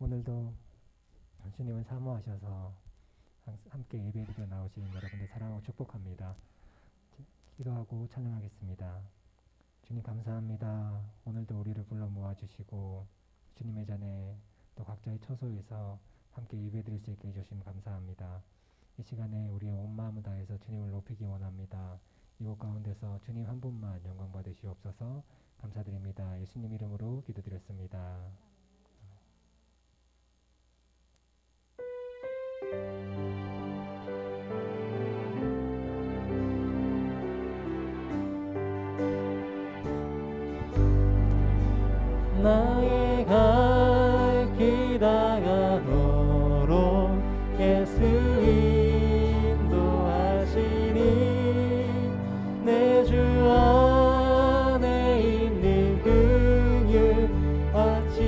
오늘도 주님을 사모하셔서 함께 예배드리러 나오신 여러분들 사랑하고 축복합니다. 기도하고 찬양하겠습니다. 주님 감사합니다. 오늘도 우리를 불러 모아주시고 주님의 전에 또 각자의 처소에서 함께 예배드릴 수 있게 해주심 감사합니다. 이 시간에 우리의 온 마음을 다해서 주님을 높이기 원합니다. 이곳 가운데서 주님 한 분만 영광 받으시옵소서. 감사드립니다. 예수님 이름으로 기도드렸습니다. 나의 갈 길 다가도록 예수 인도하시니 내 주 안에 있는 긍휼 어찌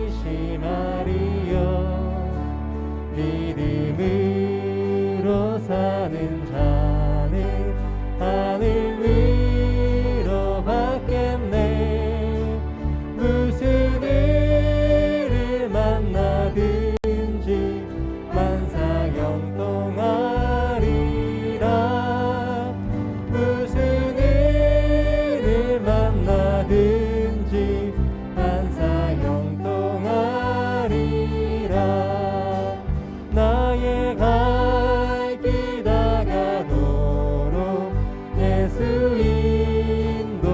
의심하리요. 믿음으로 사는 자는 하늘 위로 받겠네. 무슨 일을 만나든지 만사형통하리라. 무슨 일을 만나든지 만사형통하리라. 나의 갈 길 다가도록 예수 인도하시니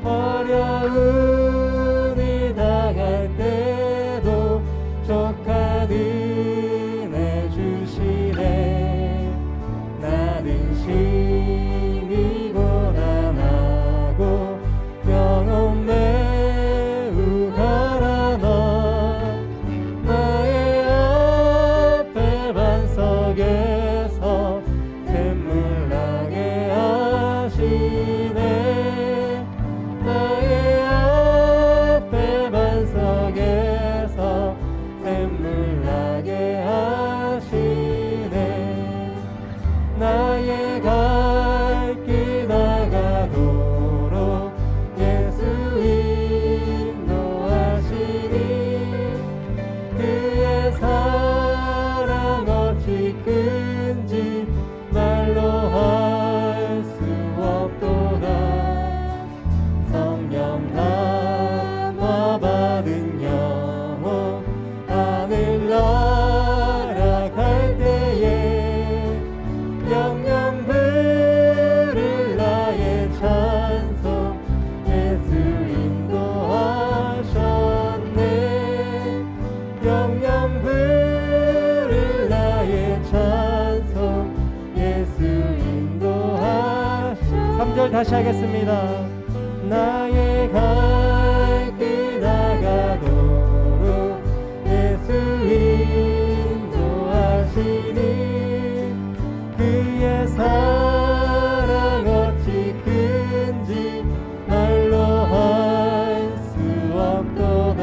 어려운 일 당할 때도 족한 은혜 주시네. 나는 심히 고난하고 영혼 매우 가라나. 나의 앞에 반석에서 샘물 나게 하시네. 나의 앞에 반석에서 샘물 나게 하시네. 나의 갈 길 나가도록 예수 인도하시니 그의 사랑 어찌 큰지 말로 할 수 없도다. 성령 담아 받은 영혼 하늘 날아갈 때에 영영 부를 나의 찬송 예수 인도하셨네. 영영 부를 나의 찬송 예수 인도하셨네. 3절 다시 하겠습니다. 나의 갈 길 나가도록 예수 인도하시니 그의 사랑 어찌 큰지 말로 할 수 없도다.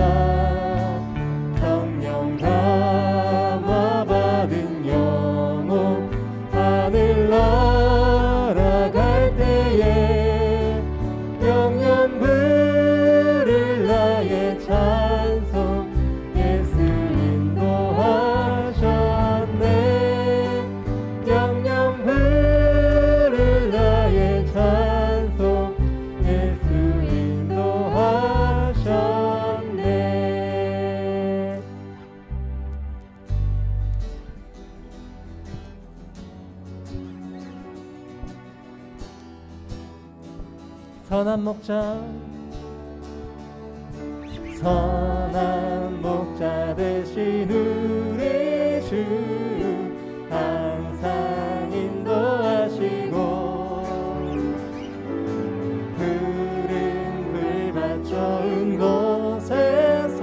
성령 담아 받은 영혼 하늘 날아갈 때에 영영 부를 나의 찬송 예수 인도하셨네. 영영 부를 나의 찬송 예수 인도하셨네. 선한 목자 선한 목자 되신 우리 주 항상 인도하시고 푸른 불밭 좋은 곳에서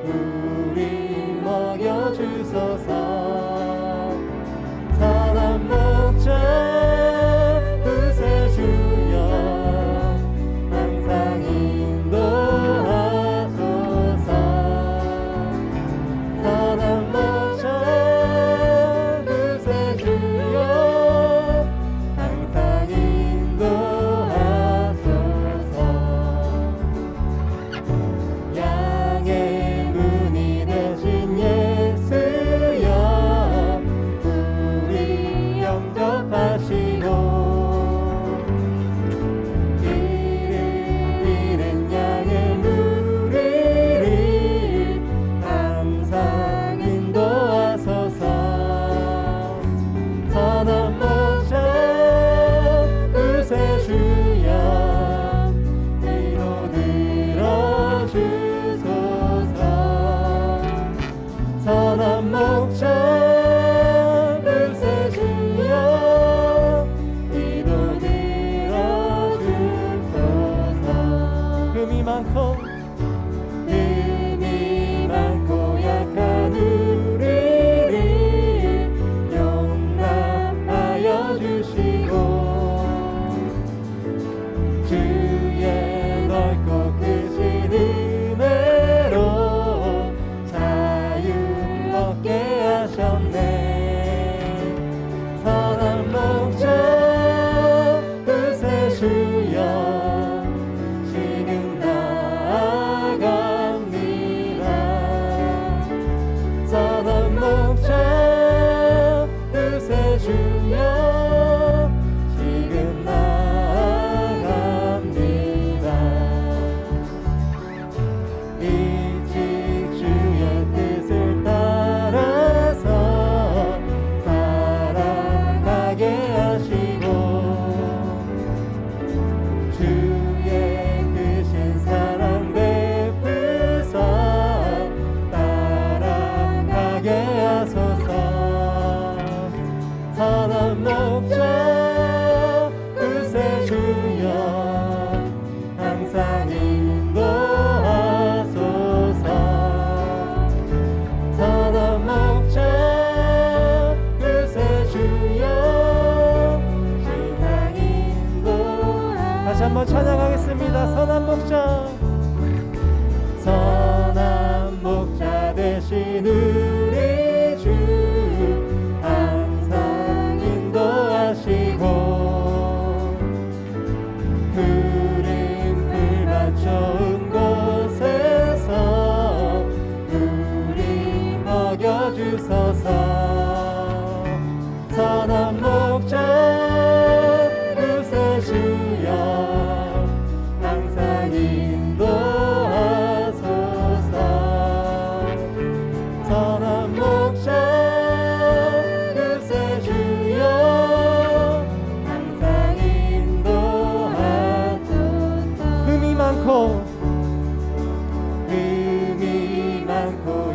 우리 먹여주소서. 선한 목자 구세주여 항상 인도하소서. 다시 한번 찬양하겠습니다. 선한 목자, 선한 목자 되신 우리 주 항상 인도하시고 푸른 풀밭 좋은 곳에서 우리 먹여주소서. 선한 목자 구세주여 항상 인도하소서. 선한 목자 구세주여 항상 인도하소서. 흠이 많고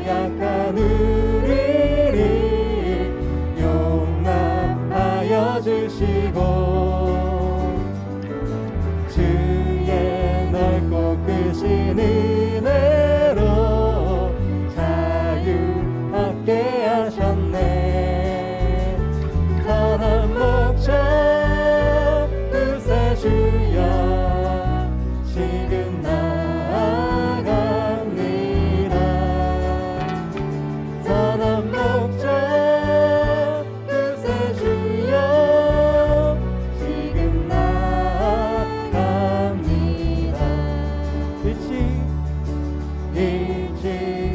약한 우리를 용납하여 주시고 주의 넓고 크신 은혜로 자유하게 하셨네. 선한 목자 구세주여 지금 나아갑니다. 선한 목자 구세주여 지금 나아갑니다. 일찍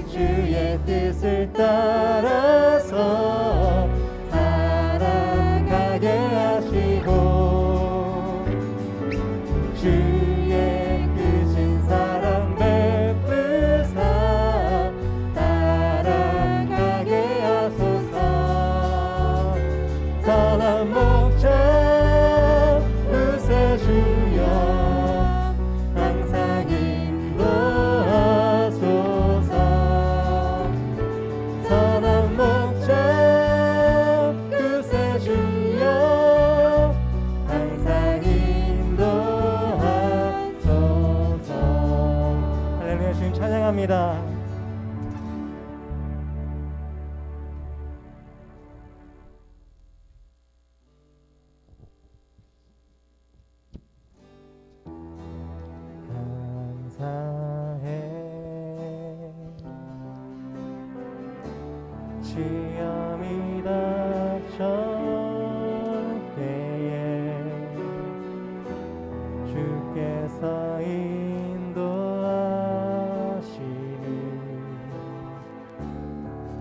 주의 뜻을 따라서 살아가게 하시고 주의 크신 사랑 베푸사 따라가게 하소서. 선한 목자 구세주여 항상 인도하소서. 선한 목자 구세주여 항상 인도하소서. 할렐루야. 주님 찬양합니다. 감사해 시험이 닥칠 때에 주께서 인도하시니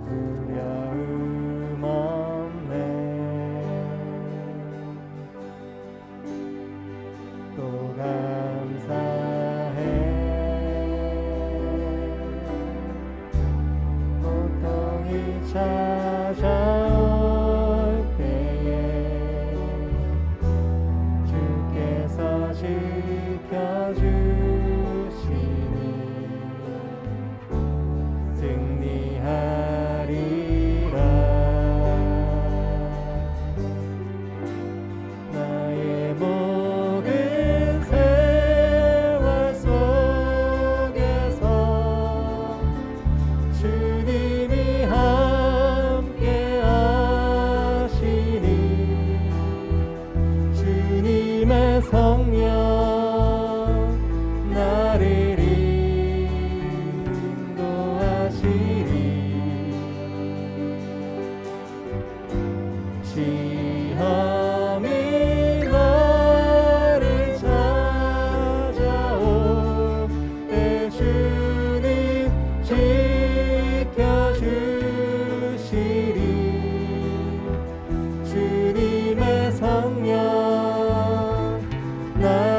두려움 없네. 또 감사해 고통이 찾아올 때에 주께서 지켜주시니 승리하리라. 나의 모든 세월 속에서 주님이 함께 하시니 주님의 성령 나를 인도하시리. 시험이 나를 찾아올 때 주님 지켜주시리. 주님의 성령 나를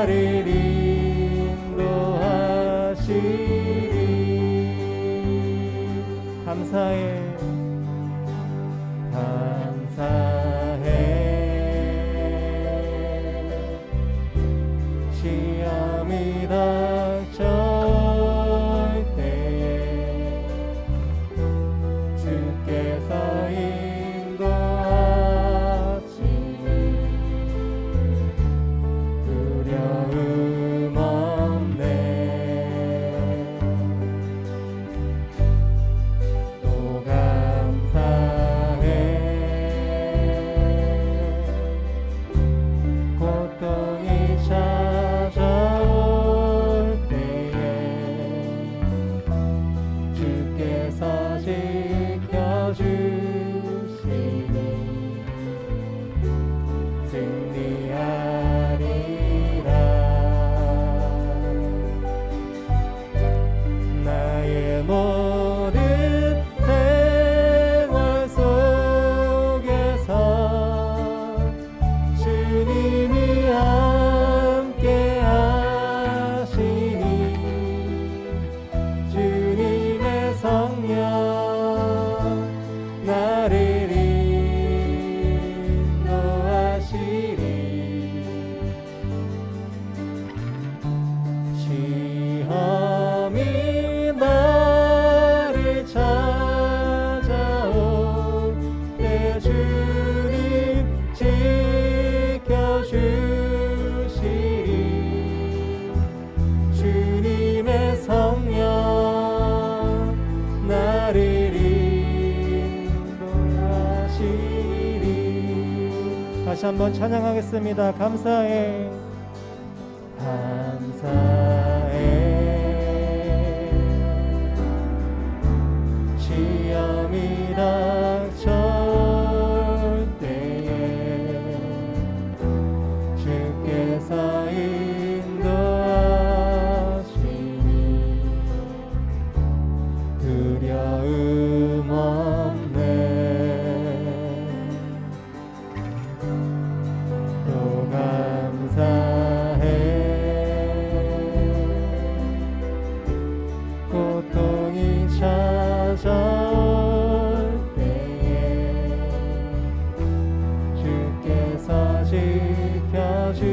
한번 찬양하겠습니다. 감사해 감사해 시험이 닥쳐올 때에 주께서 인도하시니 두려움 없네 또 감사해 고통이 찾아올 때에 주께서 지켜주시니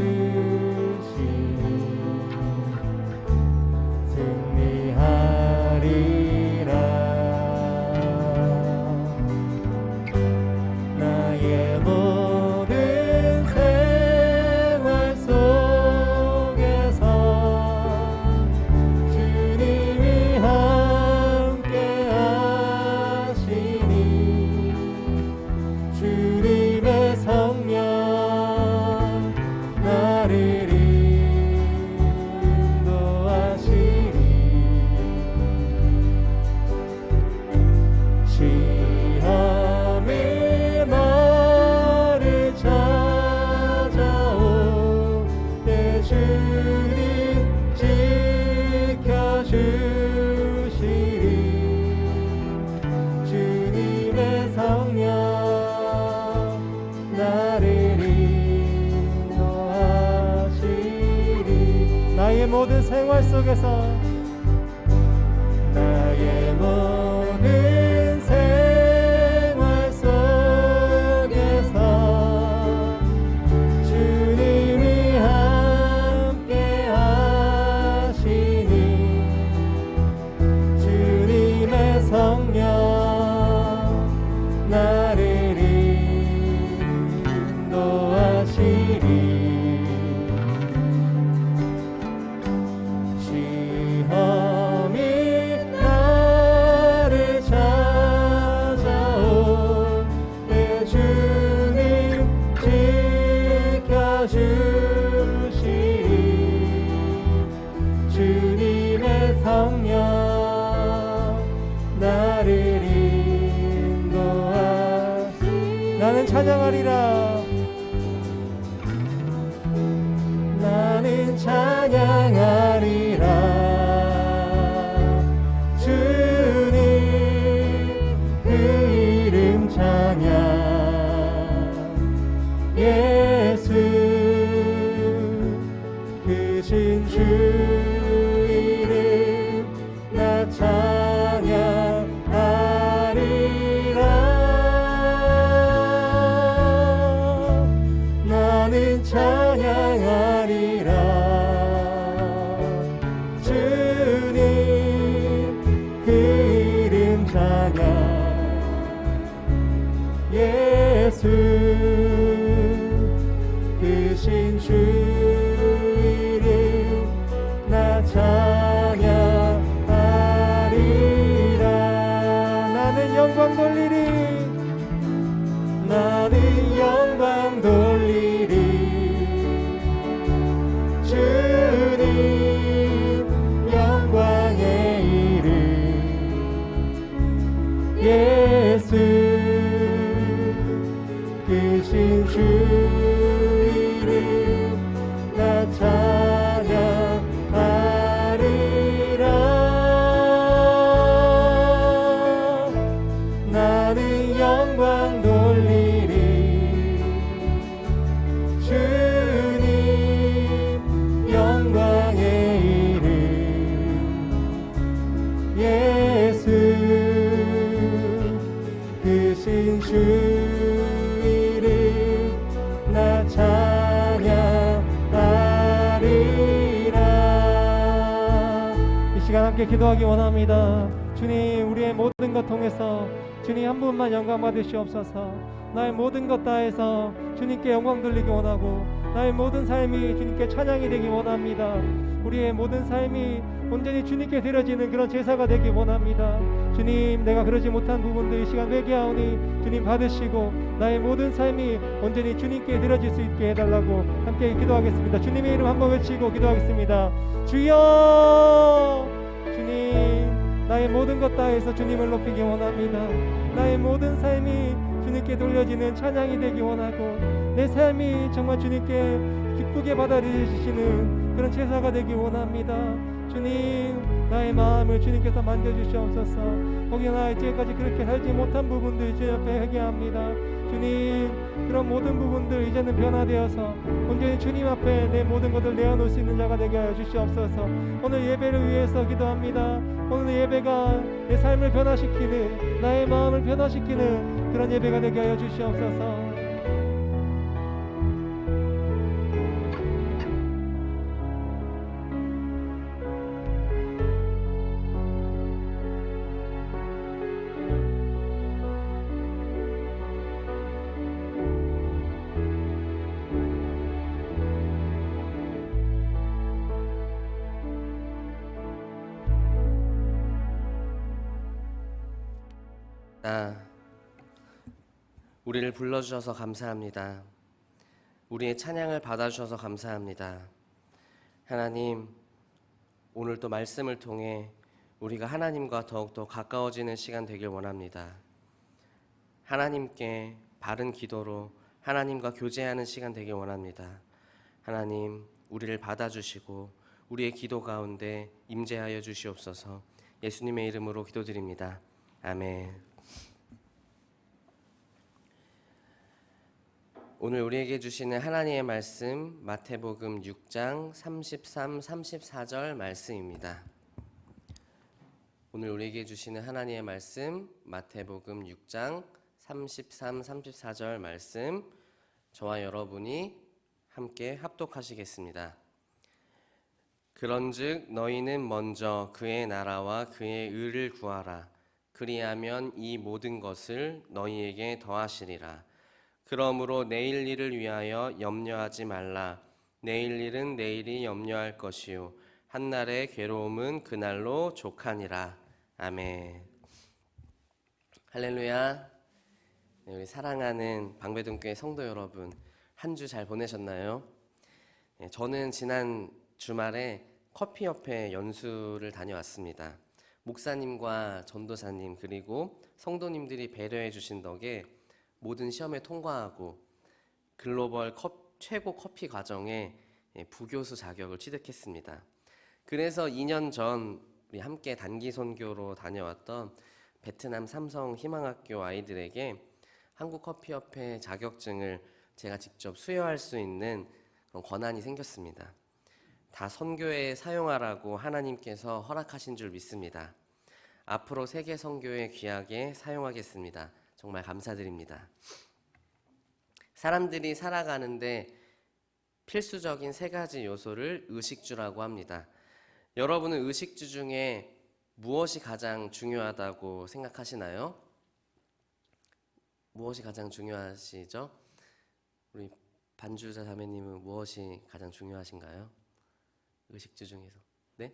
승리하리라 나의 모든 생활 속에서 주님이 함께 하시니 주님의 성령 나를 인도하시니 시험이 나를 찾아올 때 주님 지켜주시리 주님의 성령 나를 인도하시리 나의 모든 생활 속에서 나의 모든 생활 속에서 주님이 함께 하시니 주님의 성령 나를 인도하시리 시험이 나를 찾아올 때 주님 지켜주시리 주님의 성령 나를 인도하시리 나는 찬양하리라 나는 찬양하리라 주님 그 이름 찬양 예수 크신 주 이름 나 찬양하리라 나는 찬양하리라 주님 그 이름 찬양 예수 크신 주 이름 나 찬양하리라 나는 영광 돌리리 나는 영광 돌리리 주님 영광의 이름 예수 크신 주 이름 나 찬양하리라 나는 영광 돌리리 주님 영광의 이름 예수 크신 주 이름 나 찬양하리라 이 시간 함께 기도하기 원합니다. 주님 우리의 모든 것 통해서 주님 한 분만 영광 받으시옵소서 나의 모든 것 다해서 주님께 영광 돌리기 원하고 나의 모든 삶이 주님께 찬양이 되기 원합니다. 우리의 모든 삶이 온전히 주님께 드려지는 그런 제사가 되기 원합니다. 주님, 내가 그러지 못한 부분들 이 시간 회개하오니 주님 받으시고 나의 모든 삶이 온전히 주님께 드려질 수 있게 해달라고 함께 기도하겠습니다. 주님의 이름 한번 외치고 기도하겠습니다. 주여! 주님, 나의 모든 것 다해서 주님을 높이기 원합니다. 나의 모든 삶이 주님께 돌려지는 찬양이 되기 원하고 내 삶이 정말 주님께 기쁘게 받아들이시는 그런 제사가 되기 원합니다. 주님, 나의 마음을 주님께서 만져주시옵소서. 혹여나 이제까지 그렇게 살지 못한 부분들 주 옆에 회개합니다. 주님, 그런 모든 부분들 이제는 변화되어서 온전히 주님 앞에 내 모든 것을 내어놓을 수 있는 자가 되게 하여 주시옵소서. 오늘 예배를 위해서 기도합니다. 오늘 예배가 내 삶을 변화시키는, 나의 마음을 변화시키는 그런 예배가 되게 하여 주시옵소서. 우리를 불러주셔서 감사합니다. 우리의 찬양을 받아주셔서 감사합니다. 하나님, 오늘 또 말씀을 통해 우리가 하나님과 더욱더 가까워지는 시간 되길 원합니다. 하나님께 바른 기도로 하나님과 교제하는 시간 되길 원합니다. 하나님, 우리를 받아주시고 우리의 기도 가운데 임재하여 주시옵소서. 예수님의 이름으로 기도드립니다. 아멘. 오늘 우리에게 주시는 하나님의 말씀 마태복음 6장 33, 34절 말씀입니다. 오늘 우리에게 주시는 하나님의 말씀 마태복음 6장 33, 34절 말씀 저와 여러분이 함께 합독하시겠습니다. 그런즉 너희는 먼저 그의 나라와 그의 의를 구하라. 그리하면 이 모든 것을 너희에게 더하시리라. 그러므로 내일 일을 위하여 염려하지 말라. 내일 일은 내일이 염려할 것이요 한날의 괴로움은 그날로 족하니라. 아멘. 할렐루야. 네, 우리 사랑하는 방배동교회 성도 여러분, 한 주 잘 보내셨나요? 네, 저는 지난 주말에 커피협회 연수를 다녀왔습니다. 목사님과 전도사님 그리고 성도님들이 배려해 주신 덕에 모든 시험에 통과하고 글로벌 최고 커피 과정에 부교수 자격을 취득했습니다. 그래서 2년 전 우리 함께 단기 선교로 다녀왔던 베트남 삼성 희망학교 아이들에게 한국커피협회 자격증을 제가 직접 수여할 수 있는 그런 권한이 생겼습니다. 다 선교에 사용하라고 하나님께서 허락하신 줄 믿습니다. 앞으로 세계 선교에 귀하게 사용하겠습니다. 정말 감사드립니다. 사람들이 살아가는데 필수적인 3가지 요소를 의식주라고 합니다. 여러분은 의식주 중에 무엇이 가장 중요하다고 생각하시나요? 무엇이 가장 중요하시죠? 우리 반주자 자매님은 무엇이 가장 중요하신가요? 의식주 중에서. 네?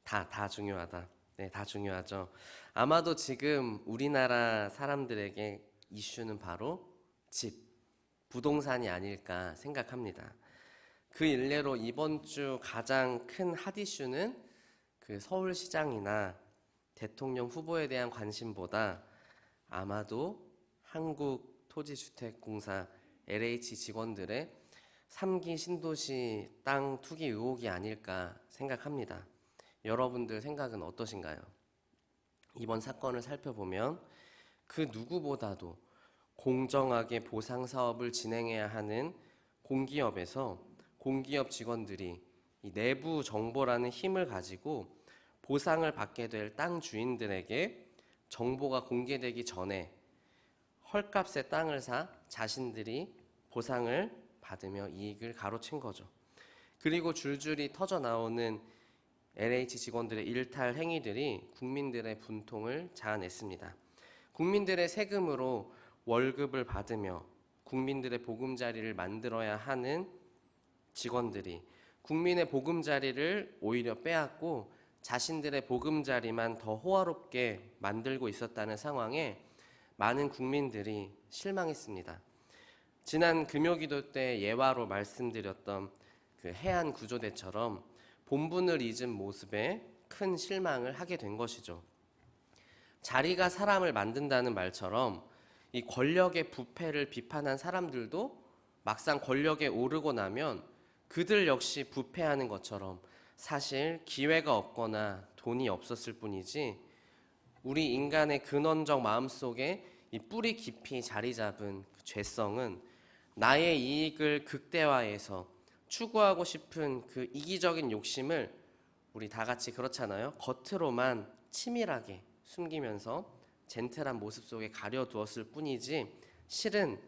다 중요하다. 네, 다 중요하죠. 아마도 지금 우리나라 사람들에게 이슈는 바로 집, 부동산이 아닐까 생각합니다. 그 일례로 이번 주 가장 큰 핫 이슈는 그 서울시장이나 대통령 후보에 대한 관심보다 아마도 한국토지주택공사 LH 직원들의 3기 신도시 땅 투기 의혹이 아닐까 생각합니다. 여러분들 생각은 어떠신가요? 이번 사건을 살펴보면 그 누구보다도 공정하게 보상 사업을 진행해야 하는 공기업에서 공기업 직원들이 이 내부 정보라는 힘을 가지고 보상을 받게 될 땅 주인들에게 정보가 공개되기 전에 헐값의 땅을 사 자신들이 보상을 받으며 이익을 가로챈 거죠. 그리고 줄줄이 터져 나오는 LH 직원들의 일탈 행위들이 국민들의 분통을 자아냈습니다. 국민들의 세금으로 월급을 받으며 국민들의 보금자리를 만들어야 하는 직원들이 국민의 보금자리를 오히려 빼앗고 자신들의 보금자리만 더 호화롭게 만들고 있었다는 상황에 많은 국민들이 실망했습니다. 지난 금요기도 때 예화로 말씀드렸던 그 해안 구조대처럼 본분을 잊은 모습에 큰 실망을 하게 된 것이죠. 자리가 사람을 만든다는 말처럼 이 권력의 부패를 비판한 사람들도 막상 권력에 오르고 나면 그들 역시 부패하는 것처럼 사실 기회가 없거나 돈이 없었을 뿐이지 우리 인간의 근원적 마음속에 이 뿌리 깊이 자리 잡은 그 죄성은 나의 이익을 극대화해서 추구하고 싶은 그 이기적인 욕심을 우리 다 같이 그렇잖아요. 겉으로만 치밀하게 숨기면서 젠틀한 모습 속에 가려두었을 뿐이지 실은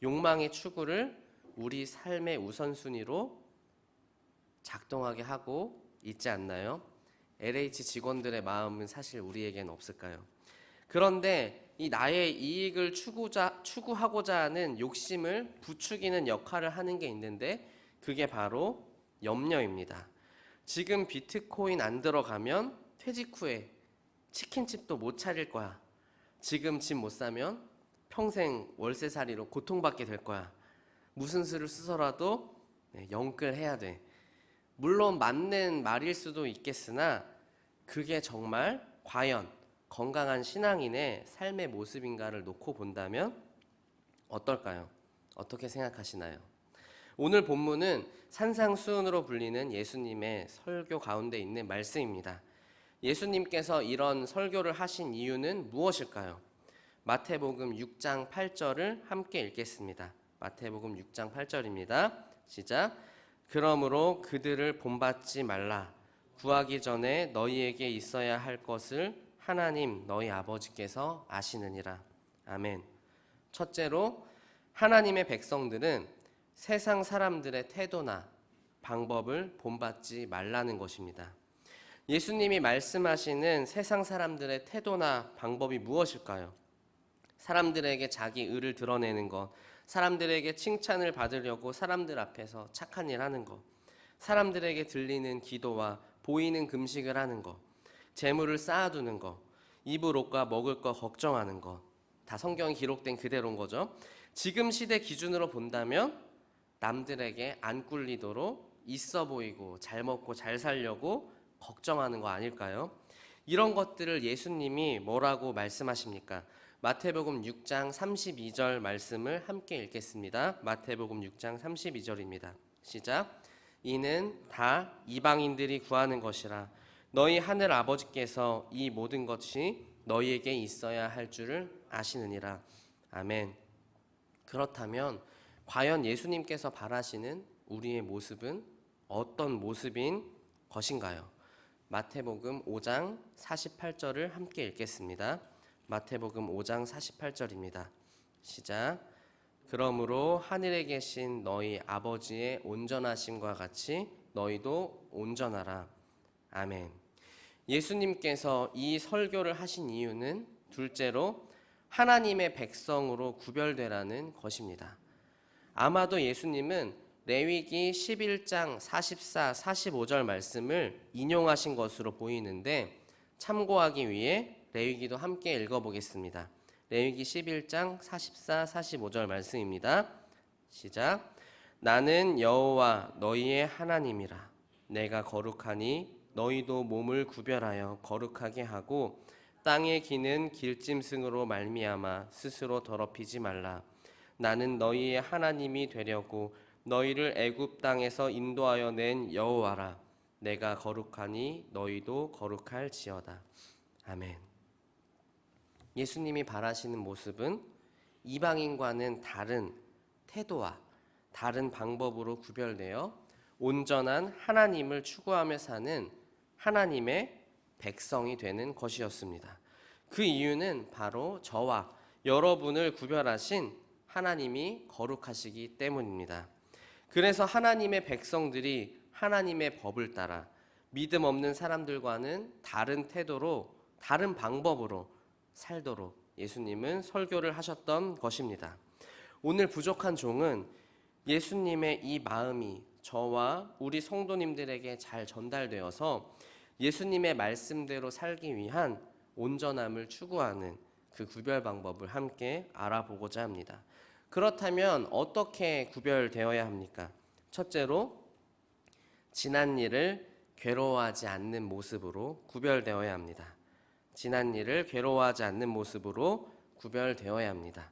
욕망의 추구를 우리 삶의 우선순위로 작동하게 하고 있지 않나요? LH 직원들의 마음은 사실 우리에겐 없을까요? 그런데 이 나의 이익을 추구하고자 하는 욕심을 부추기는 역할을 하는 게 있는데 그게 바로 염려입니다. 지금 비트코인 안 들어가면 퇴직 후에 치킨집도 못 차릴 거야. 지금 집 못 사면 평생 월세살이로 고통받게 될 거야. 무슨 수를 쓰서라도 영끌해야 돼. 물론 맞는 말일 수도 있겠으나 그게 정말 과연 건강한 신앙인의 삶의 모습인가를 놓고 본다면 어떨까요? 어떻게 생각하시나요? 오늘 본문은 산상수훈으로 불리는 예수님의 설교 가운데 있는 말씀입니다. 예수님께서 이런 설교를 하신 이유는 무엇일까요? 마태복음 6장 8절을 함께 읽겠습니다. 마태복음 6장 8절입니다. 시작. 그러므로 그들을 본받지 말라. 구하기 전에 너희에게 있어야 할 것을 하나님 너희 아버지께서 아시느니라. 아멘. 첫째로 하나님의 백성들은 세상 사람들의 태도나 방법을 본받지 말라는 것입니다. 예수님이 말씀하시는 세상 사람들의 태도나 방법이 무엇일까요? 사람들에게 자기 의를 드러내는 것, 사람들에게 칭찬을 받으려고 사람들 앞에서 착한 일 하는 것, 사람들에게 들리는 기도와 보이는 금식을 하는 것, 재물을 쌓아두는 것, 입을 옷과 먹을 거 걱정하는 것, 다 성경에 기록된 그대로인 거죠. 지금 시대 기준으로 본다면 남들에게 안 꿀리도록 있어 보이고 잘 먹고 잘 살려고 걱정하는 거 아닐까요? 이런 것들을 예수님이 뭐라고 말씀하십니까? 마태복음 6장 32절 말씀을 함께 읽겠습니다. 마태복음 6장 32절입니다. 시작. 이는 다 이방인들이 구하는 것이라 너희 하늘 아버지께서 이 모든 것이 너희에게 있어야 할 줄을 아시느니라. 아멘. 그렇다면 과연 예수님께서 바라시는 우리의 모습은 어떤 모습인 것인가요? 마태복음 5장 48절을 함께 읽겠습니다. 마태복음 5장 48절입니다. 시작. 그러므로 하늘에 계신 너희 아버지의 온전하심과 같이 너희도 온전하라. 아멘. 예수님께서 이 설교를 하신 이유는 둘째로 하나님의 백성으로 구별되라는 것입니다. 아마도 예수님은 레위기 11장 44, 45절 말씀을 인용하신 것으로 보이는데 참고하기 위해 레위기도 함께 읽어보겠습니다. 레위기 11장 44, 45절 말씀입니다. 시작. 나는 여호와 너희의 하나님이라. 내가 거룩하니 너희도 몸을 구별하여 거룩하게 하고 땅에 기는 길짐승으로 말미암아 스스로 더럽히지 말라. 나는 너희의 하나님이 되려고 너희를 애굽 땅에서 인도하여 낸 여호와라. 내가 거룩하니 너희도 거룩할지어다. 아멘. 예수님이 바라시는 모습은 이방인과는 다른 태도와 다른 방법으로 구별되어 온전한 하나님을 추구하며 사는 하나님의 백성이 되는 것이었습니다. 그 이유는 바로 저와 여러분을 구별하신 하나님이 거룩하시기 때문입니다. 그래서 하나님의 백성들이 하나님의 법을 따라 믿음 없는 사람들과는 다른 태도로, 다른 방법으로 살도록 예수님은 설교를 하셨던 것입니다. 오늘 부족한 종은 예수님의 이 마음이 저와 우리 성도님들에게 잘 전달되어서 예수님의 말씀대로 살기 위한 온전함을 추구하는 그 구별 방법을 함께 알아보고자 합니다. 그렇다면 어떻게 구별되어야 합니까? 첫째로 지난 일을 괴로워하지 않는 모습으로 구별되어야 합니다. 지난 일을 괴로워하지 않는 모습으로 구별되어야 합니다.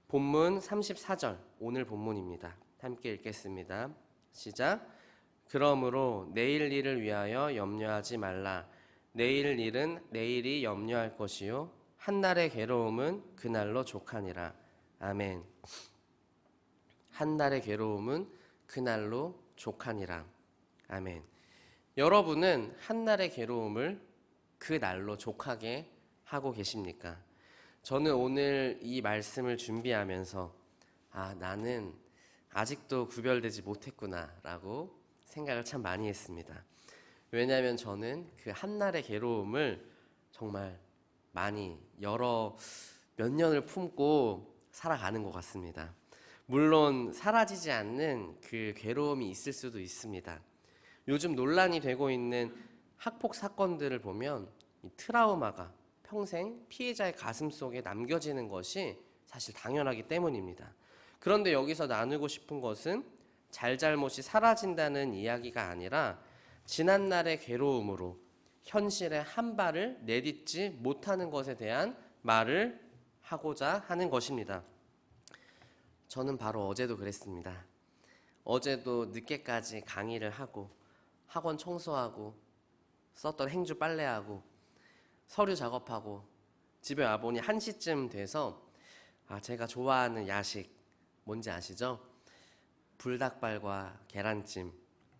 본문 34절, 오늘 본문입니다. 함께 읽겠습니다. 시작. 그러므로 내일 일을 위하여 염려하지 말라. 내일 일은 내일이 염려할 것이요 한날의 괴로움은 그날로 족하니라. 아멘. 한날의 괴로움은 그날로 족하니라. 아멘. 여러분은 한날의 괴로움을 그날로 족하게 하고 계십니까? 저는 오늘 이 말씀을 준비하면서 나는 아직도 구별되지 못했구나 라고 생각을 참 많이 했습니다. 왜냐하면 저는 그 한날의 괴로움을 정말 많이 몇 년을 품고 살아가는 것 같습니다. 물론 사라지지 않는 그 괴로움이 있을 수도 있습니다. 요즘 논란이 되고 있는 학폭 사건들을 보면 이 트라우마가 평생 피해자의 가슴 속에 남겨지는 것이 사실 당연하기 때문입니다. 그런데 여기서 나누고 싶은 것은 잘잘못이 사라진다는 이야기가 아니라 지난날의 괴로움으로 현실의 한 발을 내딛지 못하는 것에 대한 말을 하고자 하는 것입니다. 저는 바로 어제도 그랬습니다. 어제도 늦게까지 강의를 하고 학원 청소하고 썼던 행주 빨래하고 서류 작업하고 집에 와보니 1시쯤 돼서 제가 좋아하는 야식 뭔지 아시죠? 불닭발과 계란찜,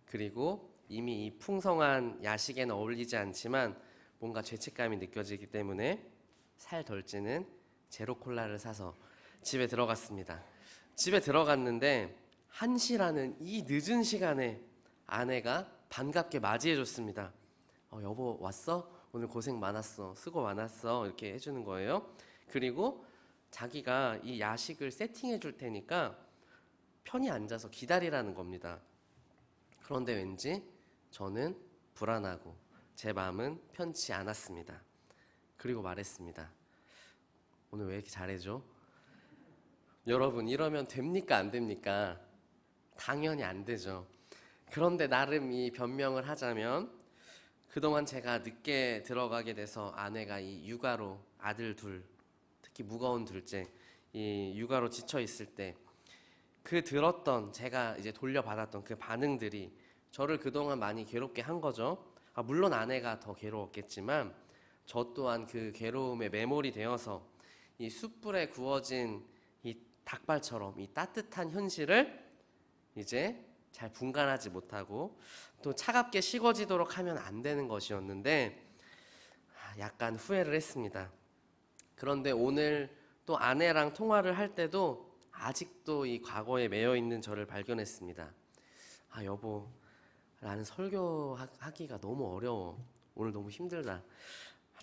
그리고 이미 이 풍성한 야식에는 어울리지 않지만 뭔가 죄책감이 느껴지기 때문에 살 덜 찌는 제로콜라를 사서 집에 들어갔습니다. 집에 들어갔는데 1시라는 이 늦은 시간에 아내가 반갑게 맞이해줬습니다. 여보 왔어? 오늘 고생 많았어. 수고 많았어. 이렇게 해주는 거예요. 그리고 자기가 이 야식을 세팅해 줄 테니까 편히 앉아서 기다리라는 겁니다. 그런데 왠지 저는 불안하고 제 마음은 편치 않았습니다. 그리고 말했습니다. 오늘 왜 이렇게 잘해줘? 여러분, 이러면 됩니까? 안 됩니까? 당연히 안 되죠. 그런데 나름 이 변명을 하자면 그동안 제가 늦게 들어가게 돼서 아내가 이 육아로 아들 둘, 특히 무거운 둘째 이 육아로 지쳐 있을 때 그 들었던 제가 이제 돌려받았던 그 반응들이 저를 그동안 많이 괴롭게 한 거죠. 물론 아내가 더 괴로웠겠지만 저 또한 그 괴로움에 매몰이 되어서 이 숯불에 구워진 이 닭발처럼 이 따뜻한 현실을 이제 잘 분간하지 못하고 또 차갑게 식어지도록 하면 안 되는 것이었는데 약간 후회를 했습니다. 그런데 오늘 또 아내랑 통화를 할 때도 아직도 이 과거에 매여 있는 저를 발견했습니다. 여보, 나는 설교하기가 너무 어려워. 오늘 너무 힘들다.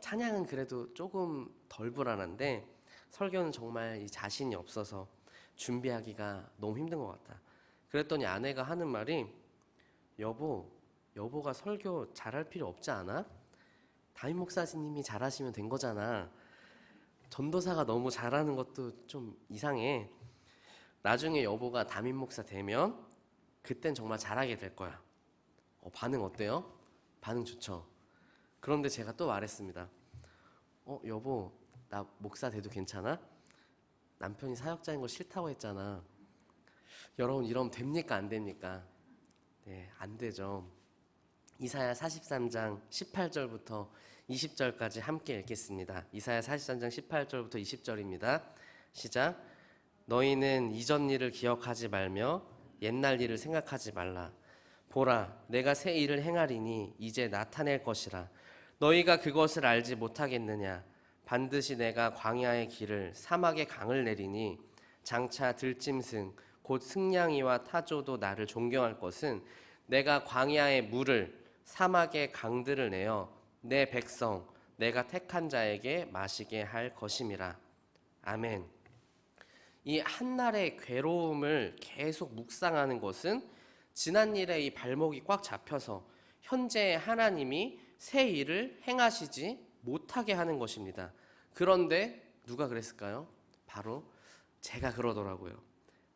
찬양은 그래도 조금 덜 불안한데 설교는 정말 이 자신이 없어서 준비하기가 너무 힘든 것 같다. 그랬더니 아내가 하는 말이 여보가 설교 잘할 필요 없지 않아? 담임 목사님이 잘하시면 된 거잖아. 전도사가 너무 잘하는 것도 좀 이상해. 나중에 여보가 담임 목사 되면 그땐 정말 잘하게 될 거야. 반응 어때요? 반응 좋죠. 그런데 제가 또 말했습니다. 여보, 나 목사 돼도 괜찮아? 남편이 사역자인 거 싫다고 했잖아. 여러분, 이러면 됩니까? 안 됩니까? 네, 안 되죠. 이사야 43장 18절부터 20절까지 함께 읽겠습니다. 이사야 43장 18절부터 20절입니다. 시작. 너희는 이전 일을 기억하지 말며 옛날 일을 생각하지 말라. 보라, 내가 새 일을 행하리니 이제 나타낼 것이라. 너희가 그것을 알지 못하겠느냐? 반드시 내가 광야의 길을 사막의 강을 내리니 장차 들짐승 곧 승냥이와 타조도 나를 존경할 것은 내가 광야의 물을 사막의 강들을 내어 내 백성 내가 택한 자에게 마시게 할 것임이라. 아멘. 이 한날의 괴로움을 계속 묵상하는 것은 지난 일에 이 발목이 꽉 잡혀서 현재 하나님이 새 일을 행하시지 못하게 하는 것입니다. 그런데 누가 그랬을까요? 바로 제가 그러더라고요.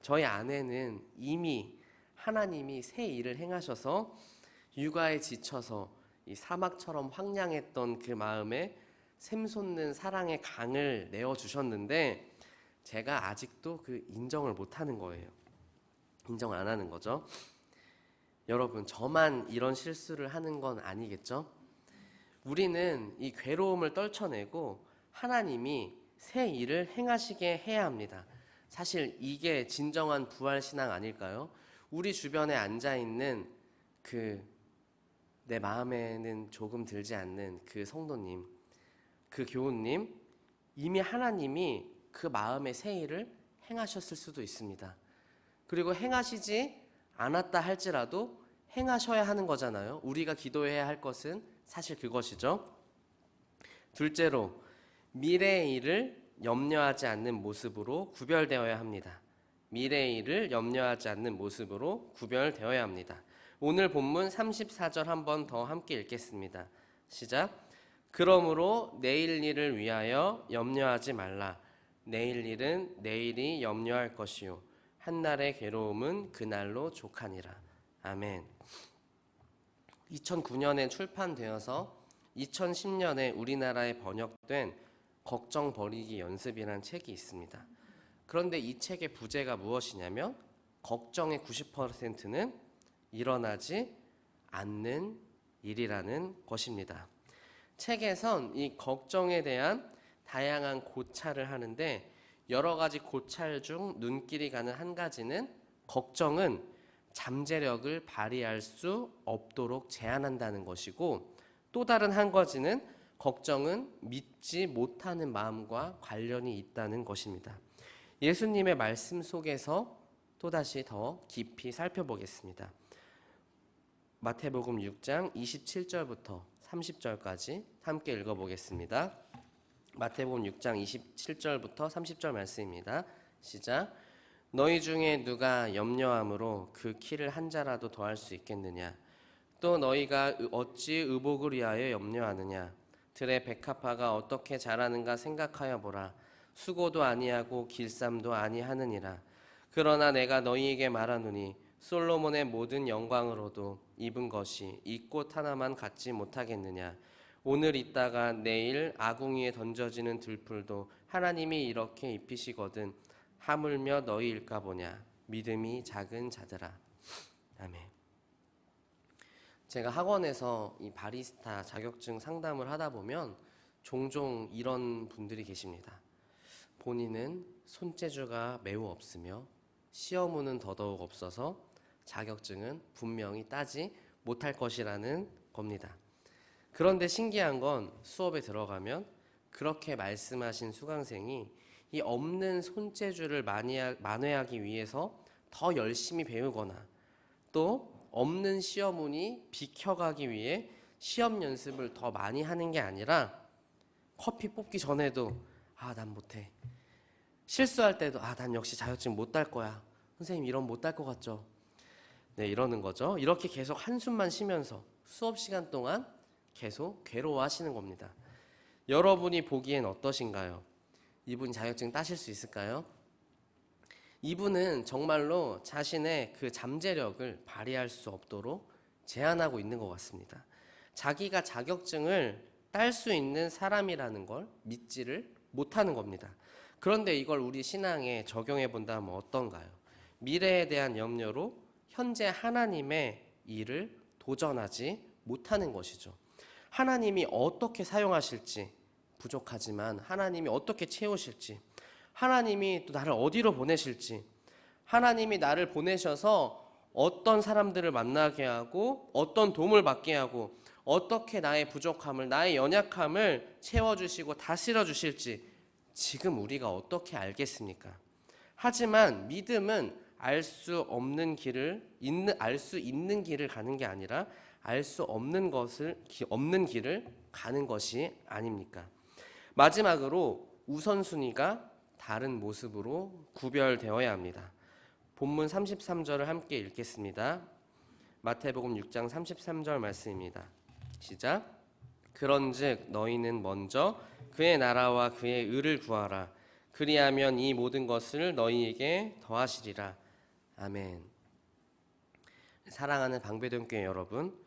저희 아내는 이미 하나님이 새 일을 행하셔서 육아에 지쳐서 이 사막처럼 황량했던 그 마음에 샘솟는 사랑의 강을 내어주셨는데 제가 아직도 그 인정을 못하는 거예요. 인정을 안 하는 거죠. 여러분, 저만 이런 실수를 하는 건 아니겠죠? 우리는 이 괴로움을 떨쳐내고 하나님이 새 일을 행하시게 해야 합니다. 사실 이게 진정한 부활신앙 아닐까요? 우리 주변에 앉아있는 내 마음에는 조금 들지 않는 그 성도님, 그 교우님, 이미 하나님이 그 마음의 새 일을 행하셨을 수도 있습니다. 그리고 행하시지 않았다 할지라도 행하셔야 하는 거잖아요. 우리가 기도해야 할 것은 사실 그것이죠. 둘째로, 미래의 일을 염려하지 않는 모습으로 구별되어야 합니다. 미래의 일을 염려하지 않는 모습으로 구별되어야 합니다. 오늘 본문 34절 한 번 더 함께 읽겠습니다. 시작. 그러므로 내일 일을 위하여 염려하지 말라. 내일 일은 내일이 염려할 것이요 한날의 괴로움은 그날로 족하니라. 아멘. 2009년에 출판되어서 2010년에 우리나라에 번역된 걱정 버리기 연습이라는 책이 있습니다. 그런데 이 책의 부제가 무엇이냐면 걱정의 90%는 일어나지 않는 일이라는 것입니다. 책에선 이 걱정에 대한 다양한 고찰을 하는데 여러 가지 고찰 중 눈길이 가는 한 가지는 걱정은 잠재력을 발휘할 수 없도록 제한한다는 것이고, 또 다른 한 가지는 걱정은 믿지 못하는 마음과 관련이 있다는 것입니다. 예수님의 말씀 속에서 또다시 더 깊이 살펴보겠습니다. 마태복음 6장 27절부터 30절까지 함께 읽어보겠습니다. 마태복음 6장 27절부터 30절 말씀입니다. 시작. 너희 중에 누가 염려함으로 그 키를 한 자라도 더할 수 있겠느냐? 또 너희가 어찌 의복을 위하여 염려하느냐? 들의 백합화가 어떻게 자라는가 생각하여 보라. 수고도 아니하고 길쌈도 아니하느니라. 그러나 내가 너희에게 말하노니 솔로몬의 모든 영광으로도 입은 것이 이 꽃 하나만 갖지 못하겠느냐? 오늘 있다가 내일 아궁이에 던져지는 들풀도 하나님이 이렇게 입히시거든 하물며 너희일까 보냐? 믿음이 작은 자들아. 아멘. 제가 학원에서 이 바리스타 자격증 상담을 하다 보면 종종 이런 분들이 계십니다. 본인은 손재주가 매우 없으며 시험운은 더더욱 없어서 자격증은 분명히 따지 못할 것이라는 겁니다. 그런데 신기한 건 수업에 들어가면 그렇게 말씀하신 수강생이 이 없는 손재주를 만회하기 위해서 더 열심히 배우거나 또 없는 시험운이 비켜가기 위해 시험 연습을 더 많이 하는 게 아니라 커피 뽑기 전에도 난 못해. 실수할 때도 난 역시 자격증 못 딸 거야. 선생님 이런 못 딸 것 같죠? 네, 이러는 거죠. 이렇게 계속 한숨만 쉬면서 수업 시간 동안 계속 괴로워하시는 겁니다. 여러분이 보기엔 어떠신가요? 이분 자격증 따실 수 있을까요? 이분은 정말로 자신의 그 잠재력을 발휘할 수 없도록 제한하고 있는 것 같습니다. 자기가 자격증을 딸 수 있는 사람이라는 걸 믿지를 못하는 겁니다. 그런데 이걸 우리 신앙에 적용해 본다면 어떤가요? 미래에 대한 염려로 현재 하나님의 일을 도전하지 못하는 것이죠. 하나님이 어떻게 사용하실지, 부족하지만 하나님이 어떻게 채우실지, 하나님이 또 나를 어디로 보내실지, 하나님이 나를 보내셔서 어떤 사람들을 만나게 하고 어떤 도움을 받게 하고 어떻게 나의 부족함을, 나의 연약함을 채워주시고 다스려 주실지 지금 우리가 어떻게 알겠습니까? 하지만 믿음은 알 수 있는 길을 가는 게 아니라 알 수 없는 길을 가는 것이 아닙니까? 마지막으로 우선순위가 다른 모습으로 구별되어야 합니다. 본문 33절을 함께 읽겠습니다. 마태복음 6장 33절 말씀입니다. 시작. 그런즉 너희는 먼저 그의 나라와 그의 의를 구하라. 그리하면 이 모든 것을 너희에게 더하시리라. 아멘. 사랑하는 방배동교회 여러분,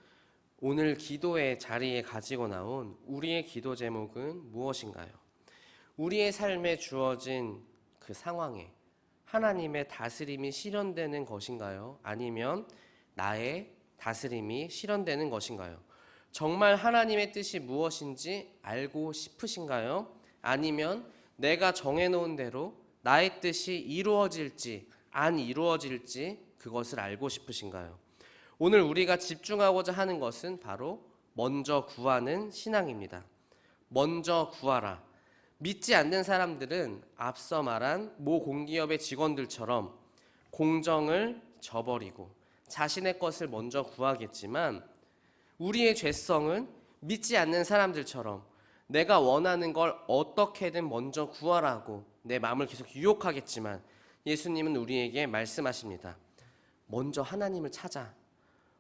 오늘 기도의 자리에 가지고 나온 우리의 기도 제목은 무엇인가요? 우리의 삶에 주어진 그 상황에 하나님의 다스림이 실현되는 것인가요? 아니면 나의 다스림이 실현되는 것인가요? 정말 하나님의 뜻이 무엇인지 알고 싶으신가요? 아니면 내가 정해놓은 대로 나의 뜻이 이루어질지 안 이루어질지 그것을 알고 싶으신가요? 오늘 우리가 집중하고자 하는 것은 바로 먼저 구하는 신앙입니다. 먼저 구하라. 믿지 않는 사람들은 앞서 말한 모 공기업의 직원들처럼 공정을 저버리고 자신의 것을 먼저 구하겠지만, 우리의 죄성은 믿지 않는 사람들처럼 내가 원하는 걸 어떻게든 먼저 구하라고 내 마음을 계속 유혹하겠지만, 예수님은 우리에게 말씀하십니다. 먼저 하나님을 찾아.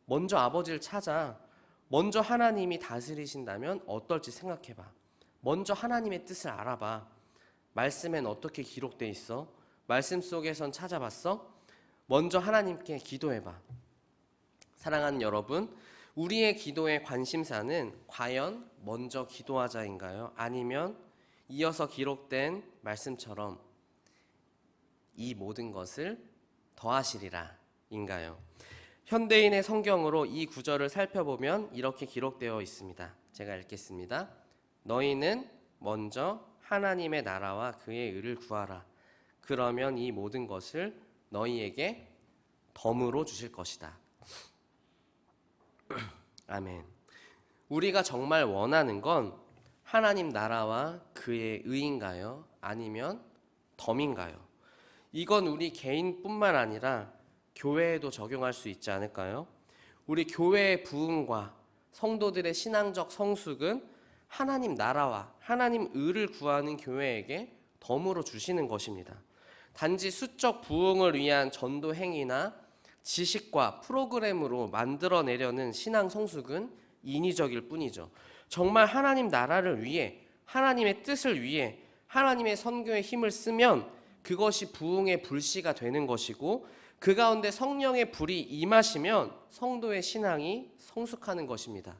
먼저 아버지를 찾아. 먼저 하나님이 다스리신다면 어떨지 생각해봐. 먼저 하나님의 뜻을 알아봐. 말씀엔 어떻게 기록돼 있어? 말씀 속에선 찾아봤어? 먼저 하나님께 기도해봐. 사랑하는 여러분, 우리의 기도의 관심사는 과연 먼저 기도하자인가요? 아니면 이어서 기록된 말씀처럼 이 모든 것을 더하시리라 인가요? 현대인의 성경으로 이 구절을 살펴보면 이렇게 기록되어 있습니다. 제가 읽겠습니다. 너희는 먼저 하나님의 나라와 그의 의를 구하라. 그러면 이 모든 것을 너희에게 덤으로 주실 것이다. 아멘. 우리가 정말 원하는 건 하나님 나라와 그의 의인가요? 아니면 덤인가요? 이건 우리 개인뿐만 아니라 교회에도 적용할 수 있지 않을까요? 우리 교회의 부흥과 성도들의 신앙적 성숙은 하나님 나라와 하나님 의를 구하는 교회에게 덤으로 주시는 것입니다. 단지 수적 부흥을 위한 전도 행위나 지식과 프로그램으로 만들어내려는 신앙 성숙은 인위적일 뿐이죠. 정말 하나님 나라를 위해, 하나님의 뜻을 위해 하나님의 선교에 힘을 쓰면 그것이 부흥의 불씨가 되는 것이고, 그 가운데 성령의 불이 임하시면 성도의 신앙이 성숙하는 것입니다.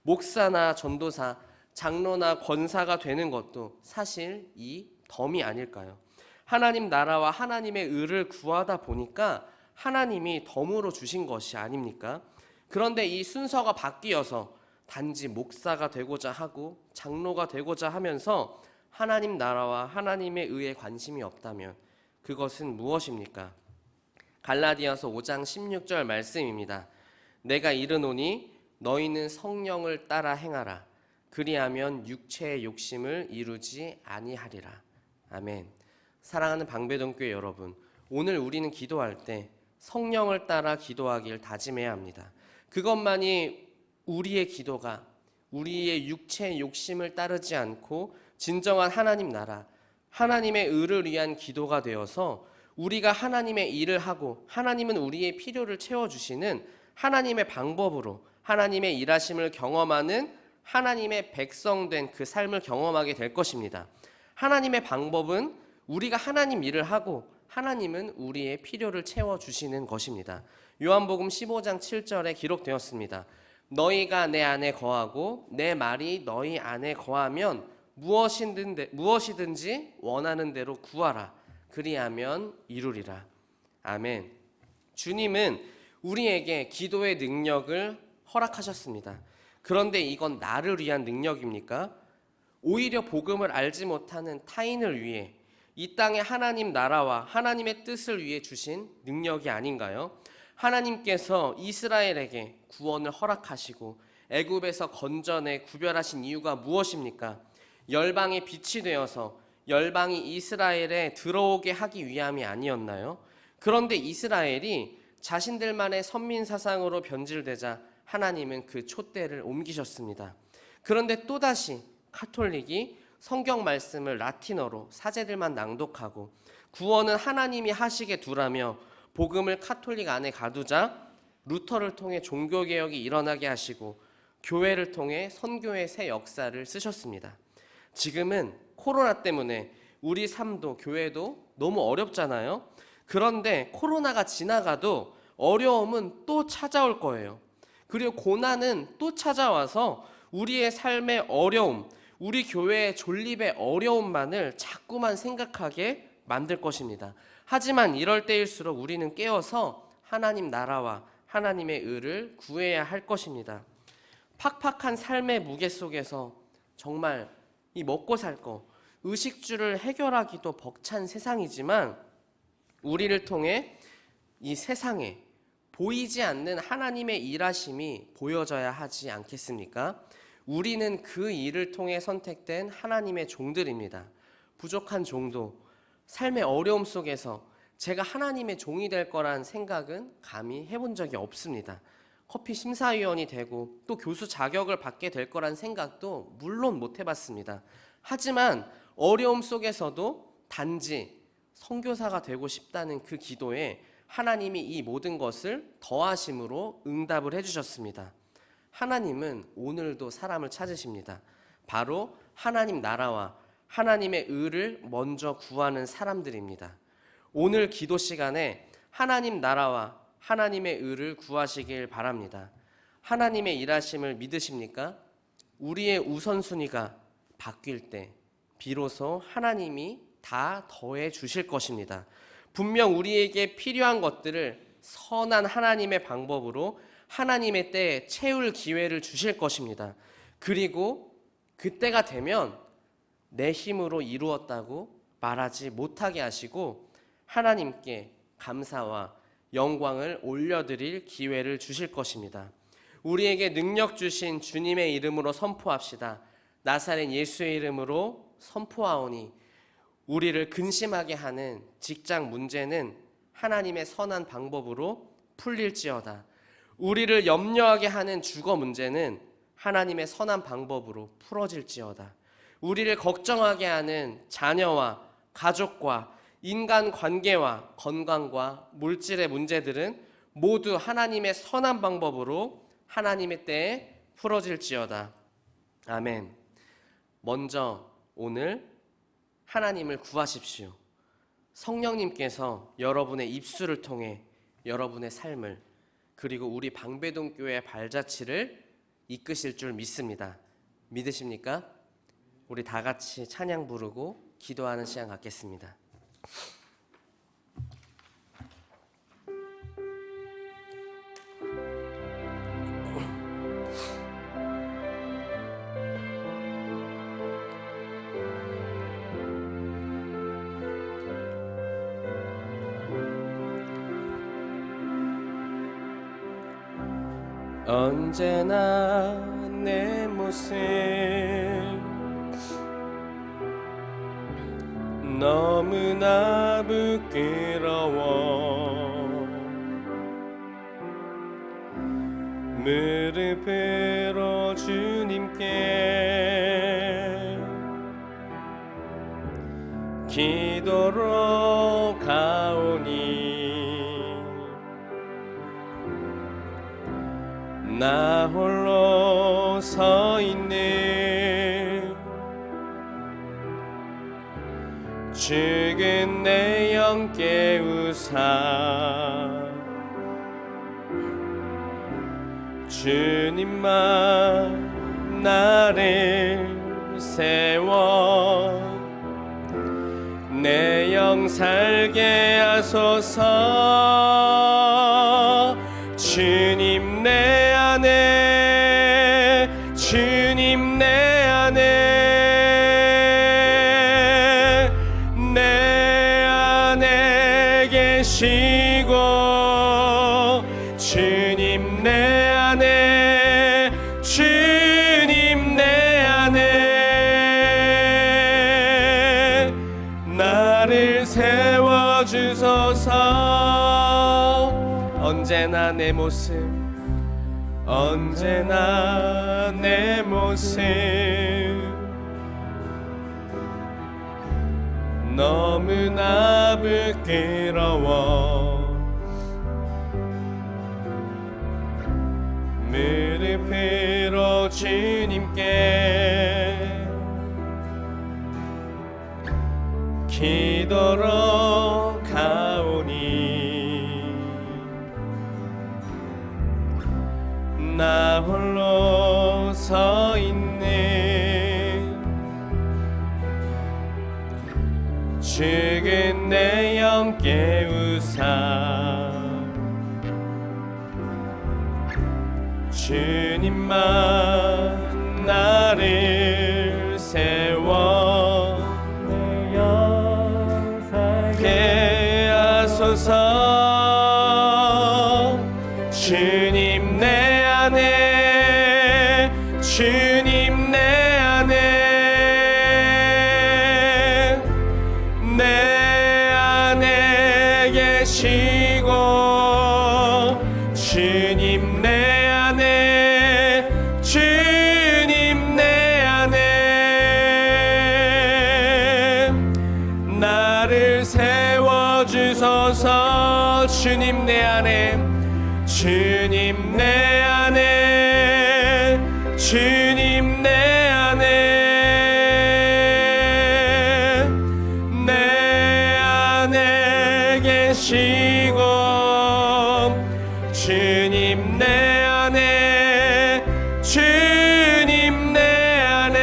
목사나 전도사, 장로나 권사가 되는 것도 사실 이 덤이 아닐까요? 하나님 나라와 하나님의 의를 구하다 보니까 하나님이 덤으로 주신 것이 아닙니까? 그런데 이 순서가 바뀌어서 단지 목사가 되고자 하고 장로가 되고자 하면서 하나님 나라와 하나님의 의에 관심이 없다면 그것은 무엇입니까? 갈라디아서 5장 16절 말씀입니다. 내가 이르노니 너희는 성령을 따라 행하라. 그리하면 육체의 욕심을 이루지 아니하리라. 아멘. 사랑하는 방배동교회 여러분, 오늘 우리는 기도할 때 성령을 따라 기도하길 다짐해야 합니다. 그것만이 우리의 기도가 우리의 육체의 욕심을 따르지 않고 진정한 하나님 나라, 하나님의 의를 위한 기도가 되어서 우리가 하나님의 일을 하고 하나님은 우리의 필요를 채워주시는 하나님의 방법으로 하나님의 일하심을 경험하는 하나님의 백성된 그 삶을 경험하게 될 것입니다. 하나님의 방법은 우리가 하나님 일을 하고 하나님은 우리의 필요를 채워주시는 것입니다. 요한복음 15장 7절에 기록되었습니다. 너희가 내 안에 거하고 내 말이 너희 안에 거하면 무엇이든지 원하는 대로 구하라. 그리하면 이루리라. 아멘. 주님은 우리에게 기도의 능력을 허락하셨습니다. 그런데 이건 나를 위한 능력입니까? 오히려 복음을 알지 못하는 타인을 위해 이 땅에 하나님 나라와 하나님의 뜻을 위해 주신 능력이 아닌가요? 하나님께서 이스라엘에게 구원을 허락하시고 애굽에서 건져내 구별하신 이유가 무엇입니까? 열방의 빛이 되어서 열방이 이스라엘에 들어오게 하기 위함이 아니었나요? 그런데 이스라엘이 자신들만의 선민 사상으로 변질되자 하나님은 그 촛대를 옮기셨습니다. 그런데 또다시 카톨릭이 성경 말씀을 라틴어로 사제들만 낭독하고 구원은 하나님이 하시게 두라며 복음을 카톨릭 안에 가두자 루터를 통해 종교개혁이 일어나게 하시고 교회를 통해 선교의 새 역사를 쓰셨습니다. 지금은 코로나 때문에 우리 삶도 교회도 너무 어렵잖아요. 그런데 코로나가 지나가도 어려움은 또 찾아올 거예요. 그리고 고난은 또 찾아와서 우리의 삶의 어려움, 우리 교회의 존립의 어려움만을 자꾸만 생각하게 만들 것입니다. 하지만 이럴 때일수록 우리는 깨어서 하나님 나라와 하나님의 의를 구해야 할 것입니다. 팍팍한 삶의 무게 속에서 정말 이 먹고 살 거, 의식주를 해결하기도 벅찬 세상이지만 우리를 통해 이 세상에 보이지 않는 하나님의 일하심이 보여져야 하지 않겠습니까? 우리는 그 일을 통해 선택된 하나님의 종들입니다. 부족한 종도 삶의 어려움 속에서 제가 하나님의 종이 될 거란 생각은 감히 해본 적이 없습니다. 커피 심사위원이 되고 또 교수 자격을 받게 될 거란 생각도 물론 못 해봤습니다. 하지만 어려움 속에서도 단지 선교사가 되고 싶다는 그 기도에 하나님이 이 모든 것을 더하심으로 응답을 해주셨습니다. 하나님은 오늘도 사람을 찾으십니다. 바로 하나님 나라와 하나님의 의를 먼저 구하는 사람들입니다. 오늘 기도 시간에 하나님 나라와 하나님의 의를 구하시길 바랍니다. 하나님의 일하심을 믿으십니까? 우리의 우선순위가 바뀔 때 비로소 하나님이 다 더해 주실 것입니다. 분명 우리에게 필요한 것들을 선한 하나님의 방법으로 하나님의 때에 채울 기회를 주실 것입니다. 그리고 그때가 되면 내 힘으로 이루었다고 말하지 못하게 하시고 하나님께 감사와 영광을 올려드릴 기회를 주실 것입니다. 우리에게 능력 주신 주님의 이름으로 선포합시다. 나사렛 예수의 이름으로 선포하오니 우리를 근심하게 하는 직장 문제는 하나님의 선한 방법으로 풀릴지어다. 우리를 염려하게 하는 주거 문제는 하나님의 선한 방법으로 풀어질지어다. 우리를 걱정하게 하는 자녀와 가족과 인간 관계와 건강과 물질의 문제들은 모두 하나님의 선한 방법으로 하나님의 때에 풀어질지어다. 아멘. 먼저 오늘 하나님을 구하십시오. 성령님께서 여러분의 입술을 통해 여러분의 삶을 그리고 우리 방배동 교회 발자취를 이끄실 줄 믿습니다. 믿으십니까? 우리 다 같이 찬양 부르고 기도하는 시간 갖겠습니다. 언제나 내 모습 너무나 부끄러워 무릎으로 주님께 기도로 가오니 나 홀로 서 있는 죽은 내 영 깨우사 주님만 나를 세워 내 영 살게 하소서. 주님 내 안에 주님 내 안에 내 안에 계시고 주님 내 안에 주님 내 안에 나를 세워주소서. 언제나 내 모습 언제나 내 모습 너무나 부끄러워 무릎으로 주님께 기도로 가오니 나 홀로 서 있는 죽은 내 영 깨우사 주님만 나를 세워 내 영상에 하소서. 주님 내 안에 주님 내 안에 내 안에 계시고 주님 내 안에 주님 내 안에 나를 세워주소서. 주님 내 안에 주님 내 안에 주님 내 안에 내 안에 계시고 주님 내 안에 주님 내 안에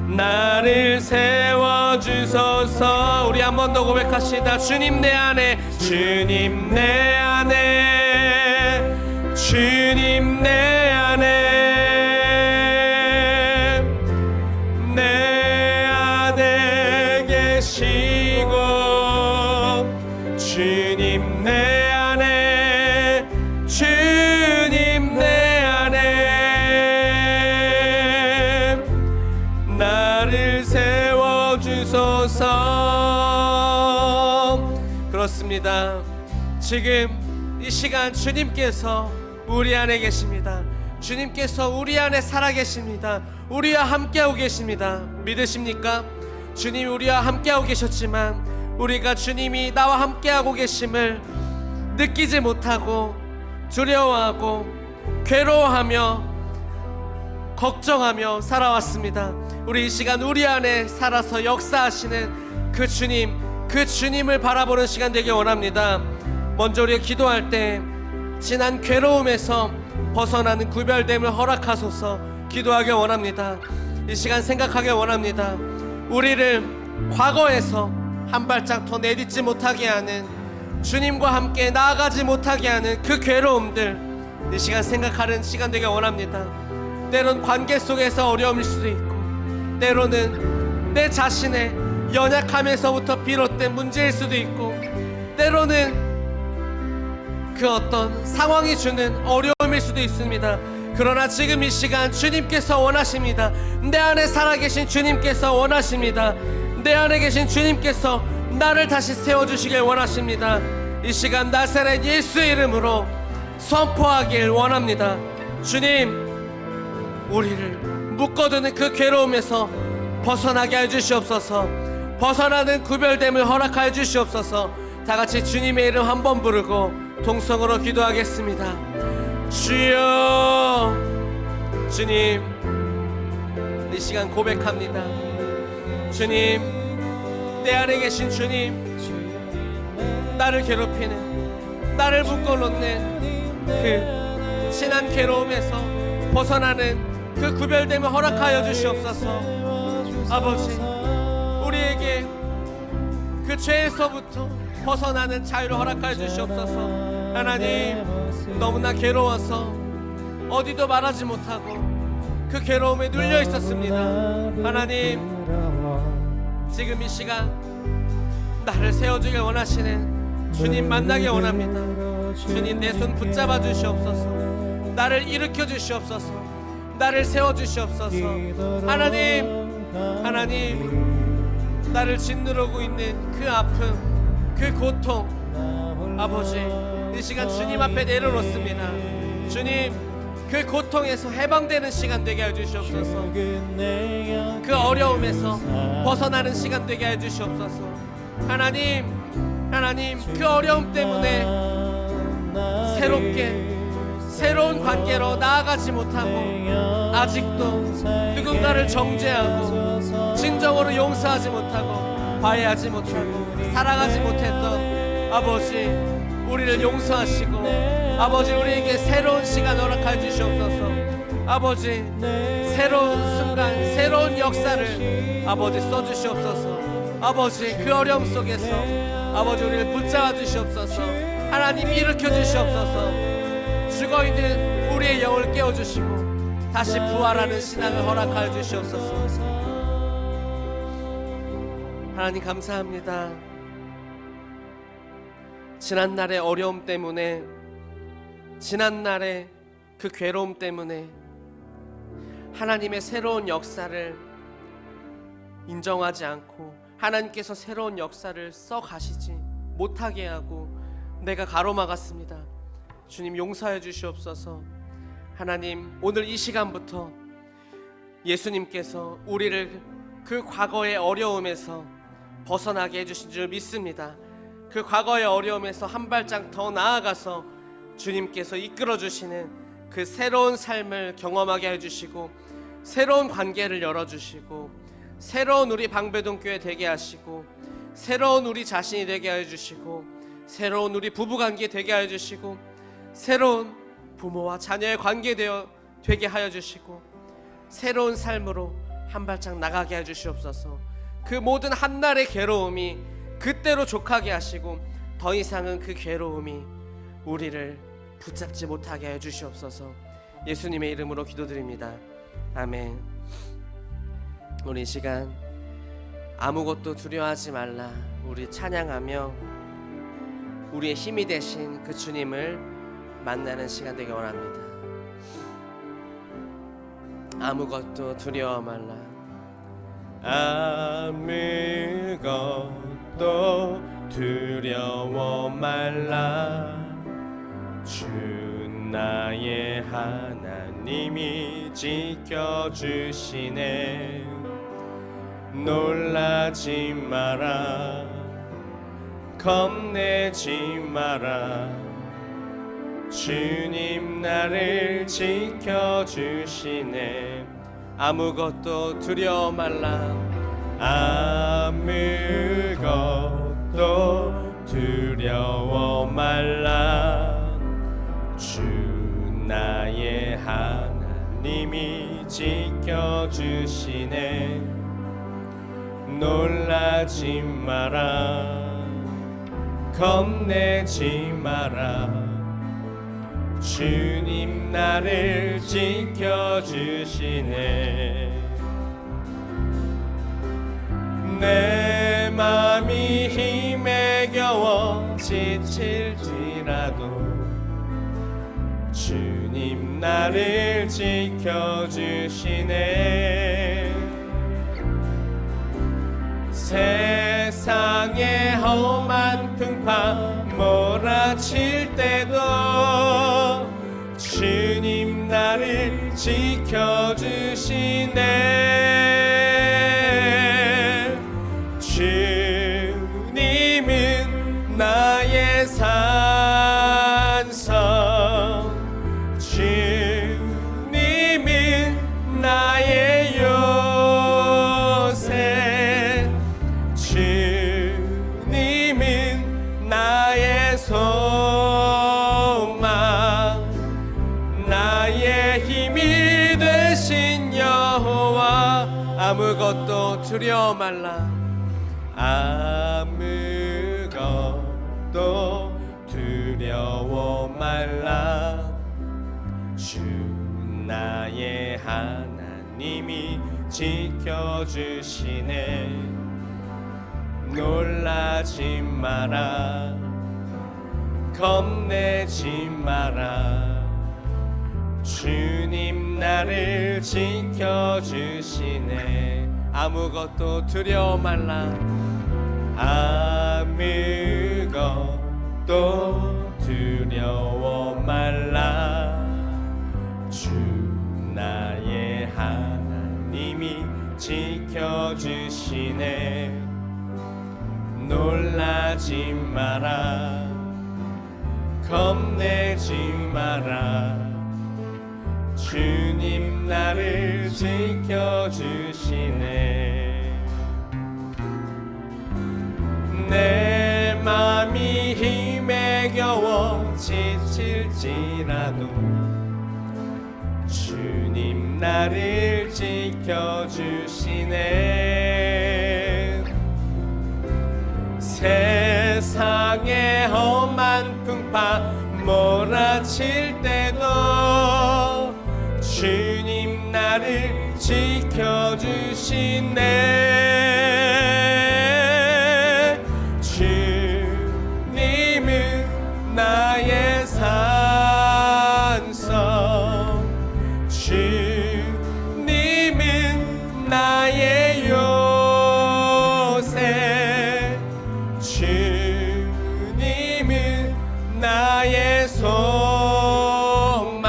나를 세워주소서. 우리 한 번 더 고백합시다. 주님 내 안에 주님 내 안에 주님 내 안에 내 안에 계시고 주님 내 안에 주님 내 안에 나를 세워주소서. 그렇습니다. 지금 이 시간 주님께서 우리 안에 계십니다. 주님께서 우리 안에 살아계십니다. 우리와 함께하고 계십니다. 믿으십니까? 주님이 우리와 함께하고 계셨지만 우리가 주님이 나와 함께하고 계심을 느끼지 못하고 두려워하고 괴로워하며 걱정하며 살아왔습니다. 우리 이 시간 우리 안에 살아서 역사하시는 그 주님을 바라보는 시간 되길 원합니다. 먼저 우리가 기도할 때 지난 괴로움에서 벗어나는 구별됨을 허락하소서 기도하길 원합니다. 이 시간 생각하길 원합니다. 우리를 과거에서 한 발짝 더 내딛지 못하게 하는, 주님과 함께 나아가지 못하게 하는 그 괴로움들 이 시간 생각하는 시간 되길 원합니다. 때론 관계 속에서 어려움일 수도 있고, 때로는 내 자신의 연약함에서부터 비롯된 문제일 수도 있고, 때로는 그 어떤 상황이 주는 어려움일 수도 있습니다. 그러나 지금 이 시간 주님께서 원하십니다. 내 안에 살아계신 주님께서 원하십니다. 내 안에 계신 주님께서 나를 다시 세워주시길 원하십니다. 이 시간 나사렛 예수의 이름으로 선포하길 원합니다. 주님, 우리를 묶어두는 그 괴로움에서 벗어나게 해주시옵소서. 벗어나는 구별됨을 허락하여 주시옵소서. 다같이 주님의 이름 한번 부르고 동성으로 기도하겠습니다. 주여, 주님, 이 시간 고백합니다. 주님, 내 안에 계신 주님, 나를 괴롭히는, 나를 묶어놓는 그 지난 괴로움에서 벗어나는 그 구별됨을 허락하여 주시옵소서. 아버지, 우리에게 그 죄에서부터 벗어나는 자유를 허락하여 주시옵소서. 하나님, 너무나 괴로워서 어디도 말하지 못하고 그 괴로움에 눌려 있었습니다. 하나님, 지금 이 시간 나를 세워주길 원하시는 주님 만나길 원합니다. 주님, 내 손 붙잡아 주시옵소서. 나를 일으켜 주시옵소서. 나를 세워 주시옵소서. 하나님, 하나님, 나를 짓누르고 있는 그 아픔, 그 고통, 아버지, 이 시간 주님 앞에 내려놓습니다. 주님, 그 고통에서 해방되는 시간 되게 해주시옵소서. 그 어려움에서 벗어나는 시간 되게 해주시옵소서. 하나님, 하나님, 그 어려움 때문에 새롭게 새로운 관계로 나아가지 못하고 아직도 누군가를 정죄하고 진정으로 용서하지 못하고 화해하지 못하고 사랑하지 못했던 아버지, 우리를 용서하시고 아버지, 우리에게 새로운 시간 허락해 주시옵소서. 아버지, 새로운 순간, 새로운 역사를 아버지 써주시옵소서. 아버지, 그 어려움 속에서 아버지, 우리를 붙잡아 주시옵소서. 하나님, 일으켜 주시옵소서. 죽어있는 우리의 영을 깨워주시고 다시 부활하는 신앙을 허락하여 주시옵소서. 하나님, 감사합니다. 지난날의 어려움 때문에, 지난날의 그 괴로움 때문에 하나님의 새로운 역사를 인정하지 않고 하나님께서 새로운 역사를 써가시지 못하게 하고 내가 가로막았습니다. 주님, 용서해 주시옵소서. 하나님, 오늘 이 시간부터 예수님께서 우리를 그 과거의 어려움에서 벗어나게 해주신 줄 믿습니다. 그 과거의 어려움에서 한 발짝 더 나아가서 주님께서 이끌어 주시는 그 새로운 삶을 경험하게 해주시고 새로운 관계를 열어주시고 새로운 우리 방배동교회 되게 하시고 새로운 우리 자신이 되게 해주시고 새로운 우리 부부관계 되게 해주시고 새로운 부모와 자녀의 관계 되게 하여 주시고 새로운 삶으로 한 발짝 나가게 해주시옵소서. 그 모든 한날의 괴로움이 그때로 족하게 하시고 더 이상은 그 괴로움이 우리를 붙잡지 못하게 해주시옵소서. 예수님의 이름으로 기도드립니다. 아멘. 우리 이 시간 아무것도 두려워하지 말라 우리 찬양하며 우리의 힘이 되신 그 주님을 만나는 시간 되길 원합니다. 아무것도 두려워 말라. 아무것도 두려워 말라. 주 나의 하나님이 지켜주시네. 놀라지 마라. 겁내지 마라. 주님 나를 지켜주시네. 아무것도 두려워 말라. 아무것도 두려워 말라. 주 나의 하나님이 지켜주시네. 놀라지 마라. 겁내지 마라. 주님 나를 지켜주시네. 내 맘이 힘에 겨워 지칠지라도 주님 나를 지켜주시네. 세상의 험한 풍파 몰아칠 때도 주님 나를 지켜주시네. 주님은 나의 산성, 주님은 나의 요새, 주님은 나의 소망, 나의 힘이 되신 여호와. 아무것도 두려워 말라. 아무것도 두려워 말라. 주 나의 하나님이 지켜주시네. 놀라지 마라. 겁내지 마라. 주님 나를 지켜주시네. 아무것도 두려워 말라. 아무것도 두려워 말라. 주 나의 하나님이 지켜주시네. 놀라지 마라. 겁내지 마라. 주님 나를 지켜주시네. 내 맘이 힘에 겨워 지칠지라도 주님 나를 지켜주시네. 세상의 험한 풍파 몰아칠 때도 주님 나를 지켜주시네. 주님은 나의 산성, 주님은 나의 요새, 주님은 나의 소망,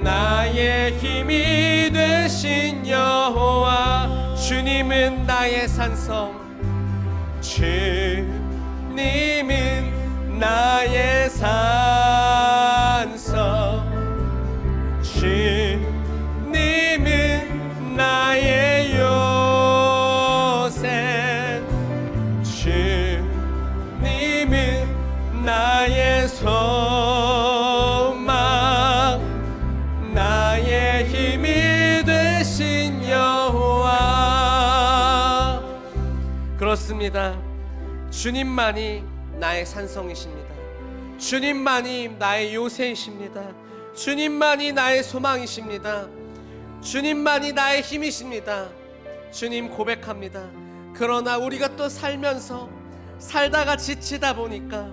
나의 힘이 되신 여호와. 주님은 나의 산성, 주님은 나의 산성, 주님은 나의 요새, 주님은 나의 소망, 나의 힘이 되신 여호와. 그렇습니다. 주님만이 나의 산성이십니다. 주님만이 나의 요새이십니다. 주님만이 나의 소망이십니다. 주님만이 나의 힘이십니다. 주님 고백합니다. 그러나 우리가 또 살다가 지치다 보니까,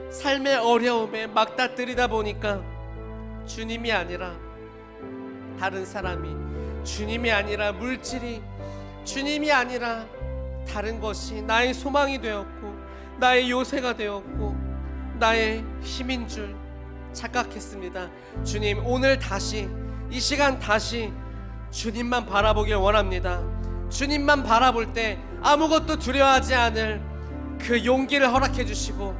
삶의 어려움에 막다뜨리다 보니까 주님이 아니라 다른 사람이, 주님이 아니라 물질이, 주님이 아니라 다른 것이 나의 소망이 되었고 나의 요새가 되었고 나의 힘인 줄 착각했습니다. 주님, 오늘 다시, 이 시간 다시 주님만 바라보길 원합니다. 주님만 바라볼 때 아무것도 두려워하지 않을 그 용기를 허락해 주시고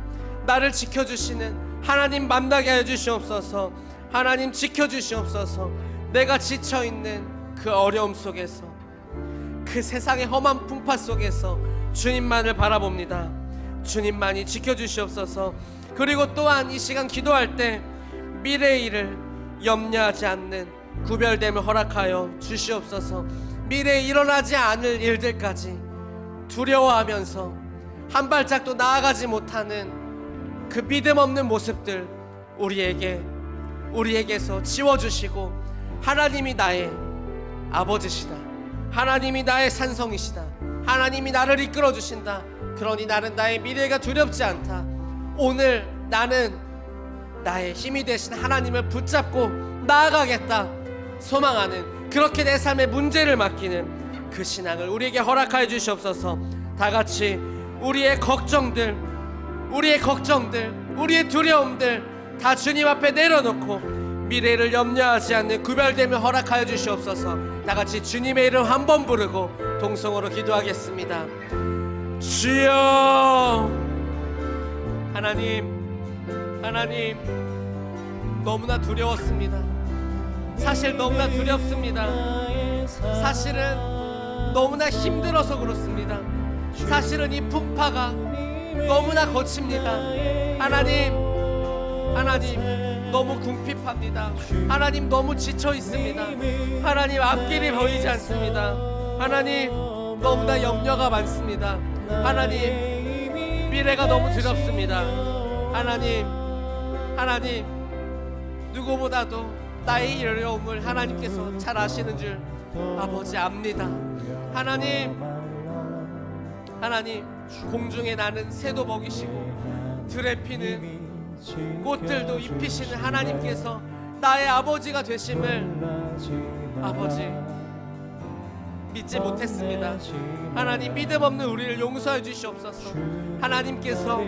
나를 지켜주시는 하나님 만나게 해 주시옵소서. 하나님 지켜주시옵소서. 내가 지쳐있는 그 어려움 속에서, 그 세상의 험한 풍파 속에서 주님만을 바라봅니다. 주님만이 지켜주시옵소서. 그리고 또한 이 시간 기도할 때 미래의 일을 염려하지 않는 구별됨을 허락하여 주시옵소서. 미래에 일어나지 않을 일들까지 두려워하면서 한 발짝도 나아가지 못하는 그 믿음 없는 모습들 우리에게서 지워주시고, 하나님이 나의 아버지시다, 하나님이 나의 산성이시다, 하나님이 나를 이끌어 주신다. 그러니 나는 나의 미래가 두렵지 않다. 오늘 나는 나의 힘이 되신 하나님을 붙잡고 나아가겠다 소망하는, 그렇게 내 삶의 문제를 맡기는 그 신앙을 우리에게 허락하여 주시옵소서. 다같이 우리의 걱정들, 우리의 두려움들 다 주님 앞에 내려놓고 미래를 염려하지 않는 구별됨을 허락하여 주시옵소서. 다같이 주님의 이름 한 번 부르고 동성으로 기도하겠습니다. 주여. 하나님 너무나 두려웠습니다. 사실 너무나 두렵습니다. 사실은 너무나 힘들어서 그렇습니다. 사실은 이 풍파가 너무나 거칩니다. 하나님 너무 궁핍합니다. 하나님 너무 지쳐 있습니다. 하나님 앞길이 보이지 않습니다. 하나님 너무나 염려가 많습니다. 하나님 미래가 너무 두렵습니다. 하나님 누구보다도 나의 어려움을 하나님께서 잘 아시는 줄 아버지 압니다. 하나님 공중에 나는 새도 먹이시고 들에 피는 꽃들도 입히시는 하나님께서 나의 아버지가 되심을 아버지 믿지 못했습니다. 하나님 믿음 없는 우리를 용서해 주시옵소서. 하나님께서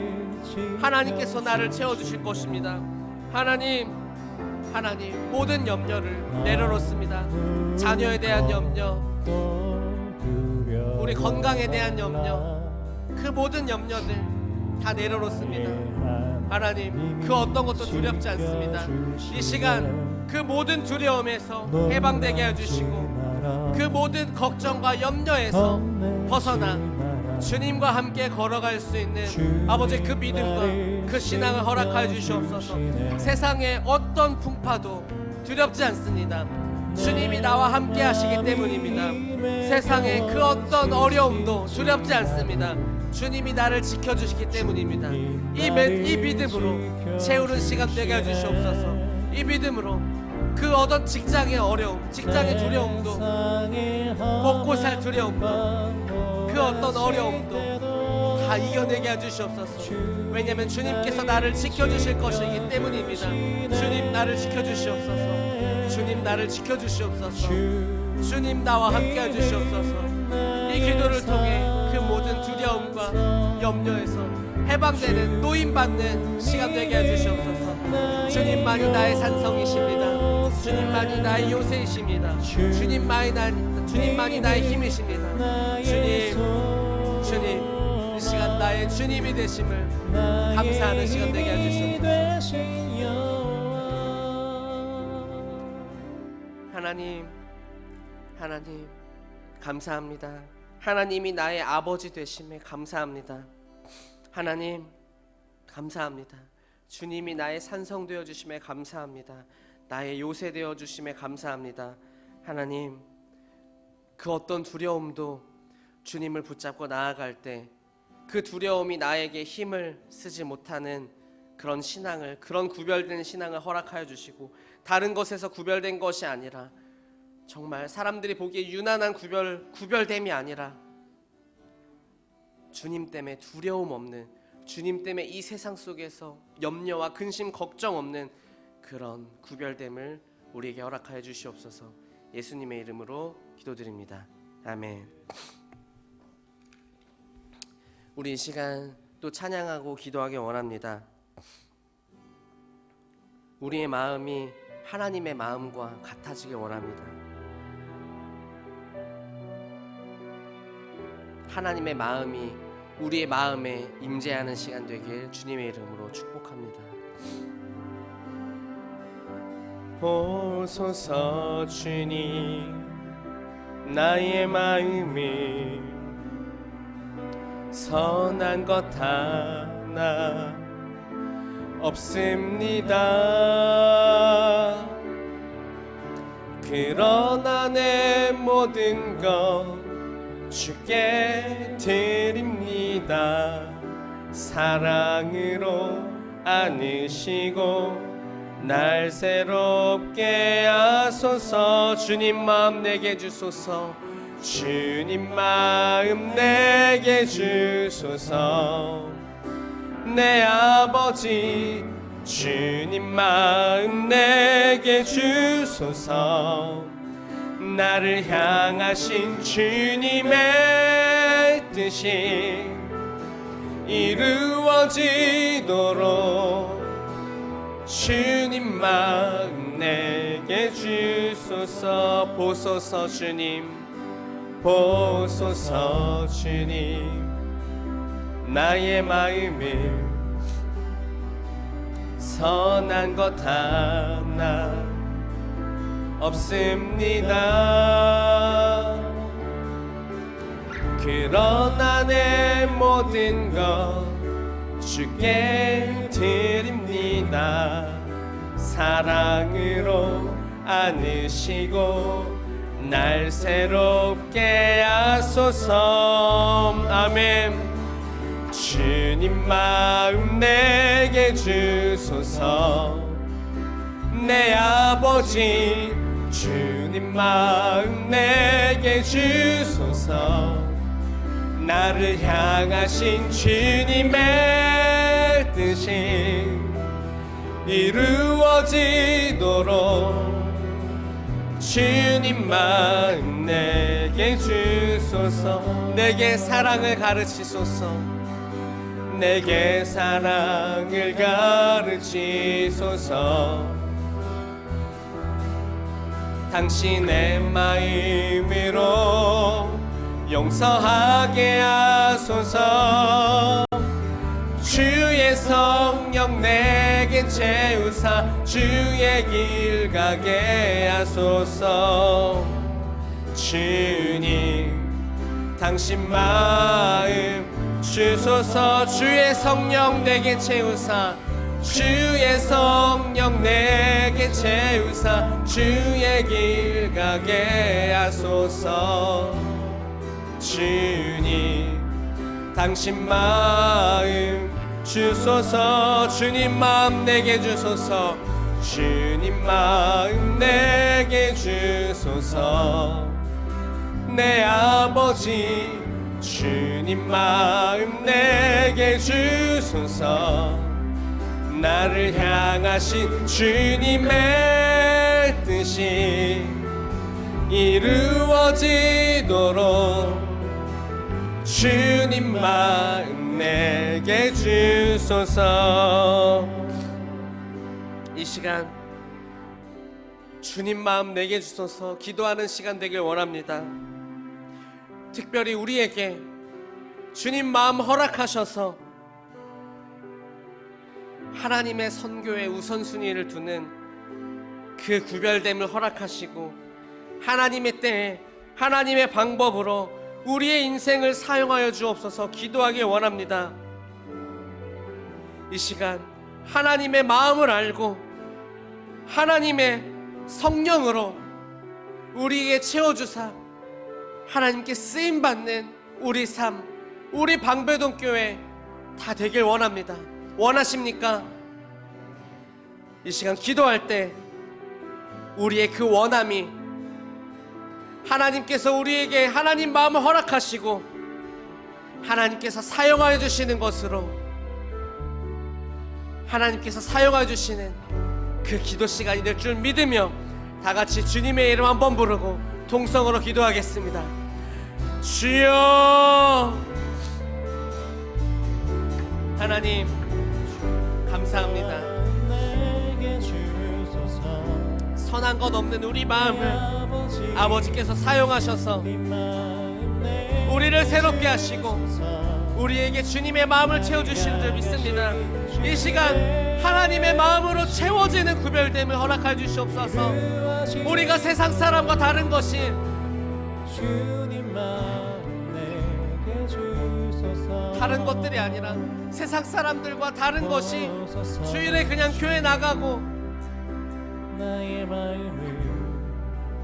나를 채워주실 것입니다. 하나님 모든 염려를 내려놓습니다. 자녀에 대한 염려, 우리 건강에 대한 염려, 그 모든 염려들 다 내려놓습니다. 하나님, 그 어떤 것도 두렵지 않습니다. 이 시간 그 모든 두려움에서 해방되게 해주시고 그 모든 걱정과 염려에서 벗어나 주님과 함께 걸어갈 수 있는 아버지 그 믿음과 그 신앙을 허락하여 주시옵소서. 세상의 어떤 풍파도 두렵지 않습니다. 주님이 나와 함께 하시기 때문입니다. 세상의 그 어떤 어려움도 두렵지 않습니다. 주님이 나를 지켜주시기 때문입니다. 이 믿음으로 채우는 시간 되게 해주시옵소서. 이 믿음으로 그 어떤 직장의 어려움, 직장의 두려움도, 먹고 살 두려움도, 그 어떤 어려움도 다 이겨내게 해주시옵소서. 왜냐하면 주님께서 나를 지켜주실 것이기 때문입니다. 주님 나를 지켜주시옵소서. 주님 나를 지켜주시옵소서. 주님 나와 함께 해주시옵소서. 이 기도를 통해 그 모든 두려움과 염려에서 해방되는, 노임받는 시간 되게 해주시옵소서. 주님만이 나의 산성이십니다. 주님만이 나의 요새이십니다. 주님만이 나의 힘이십니다. 주님, 이 시간 나의 주님이 되심을 감사하는 시간 되게 해주시옵소서. 하나님 감사합니다. 하나님이 나의 아버지 되심에 감사합니다. 하나님 감사합니다. 주님이 나의 산성 되어 주심에 감사합니다. 나의 요새 되어 주심에 감사합니다. 하나님, 그 어떤 두려움도 주님을 붙잡고 나아갈 때 그 두려움이 나에게 힘을 쓰지 못하는 그런 신앙을, 그런 구별된 신앙을 허락하여 주시고, 다른 것에서 구별된 것이 아니라 정말 사람들이 보기에 유난한 구별됨이 아니라 주님 때문에 두려움 없는, 주님 때문에 이 세상 속에서 염려와 근심 걱정 없는 그런 구별됨을 우리에게 허락하여 주시옵소서. 예수님의 이름으로 기도드립니다. 아멘. 우리 이 시간 또 찬양하고 기도하기 원합니다. 우리의 마음이 하나님의 마음과 같아지길 원합니다. 하나님의 마음이 우리의 마음에 임재하는 시간 되길 주님의 이름으로 축복합니다. 보소서 주님, 나의 마음이 선한 것 하나 없습니다. 그러나 내 모든 것 주께 드립니다. 사랑으로 안으시고 날 새롭게 하소서. 주님 마음 내게 주소서. 주님 마음 내게 주소서. 내 아버지 주님 마음 내게 주소서. 나를 향하신 주님의 뜻이 이루어지도록 주님 마음 내게 주소서. 보소서 주님, 보소서 주님, 나의 마음에 선한 것 하나 없습니다. 그러나 내 모든 것 주께 드립니다. 사랑으로 안으시고 날 새롭게 하소서. 아멘. 주님 마음 내게 주소서. 내 아버지 주님 마음 내게 주소서. 나를 향하신 주님의 뜻이 이루어지도록 주님 마음 내게 주소서. 내게 사랑을 가르치소서. 내게 사랑을 가르치소서. 당신의 마음으로 용서하게 하소서. 주의 주의 성령 내게 채우사 주의 길 가게 하소서. 주님 당신 마음 주소서. 주의 성령 내게 채우사 주의 성령 내게 채우사 주의 길 가게 하소서. 주님 당신 마음 주소서. 주님 마음 내게 주소서. 주님 마음 내게 주소서. 내 아버지 주님 마음 내게 주소서. 나를 향하신 주님의 뜻이 이루어지도록 주님 마음 내게 주소서. 이 시간 주님 마음 내게 주소서 기도하는 시간 되길 원합니다. 특별히 우리에게 주님 마음 허락하셔서 하나님의 선교에 우선순위를 두는 그 구별됨을 허락하시고 하나님의 때에 하나님의 방법으로 우리의 인생을 사용하여 주옵소서 기도하길 원합니다. 이 시간 하나님의 마음을 알고 하나님의 성령으로 우리에게 채워주사 하나님께 쓰임받는 우리 삶, 우리 방배동교회 다 되길 원합니다. 원하십니까? 이 시간 기도할 때 우리의 그 원함이 하나님께서 우리에게 하나님 마음을 허락하시고 하나님께서 사용하여 주시는 것으로 하나님께서 사용하여 주시는 그 기도 시간이 될 줄 믿으며 다 같이 주님의 이름 한번 부르고 통성으로 기도하겠습니다. 주여, 하나님 감사합니다. 선한 것 없는 우리 마음을 아버지께서 사용하셔서 우리를 새롭게 하시고 우리에게 주님의 마음을 채워주시는 줄 믿습니다. 이 시간 하나님의 마음으로 채워지는 구별됨을 허락해 주시옵소서. 우리가 세상 사람과 다른 것이 다른 것들이 아니라 세상 사람들과 다른 것이 주일에 그냥 교회 나가고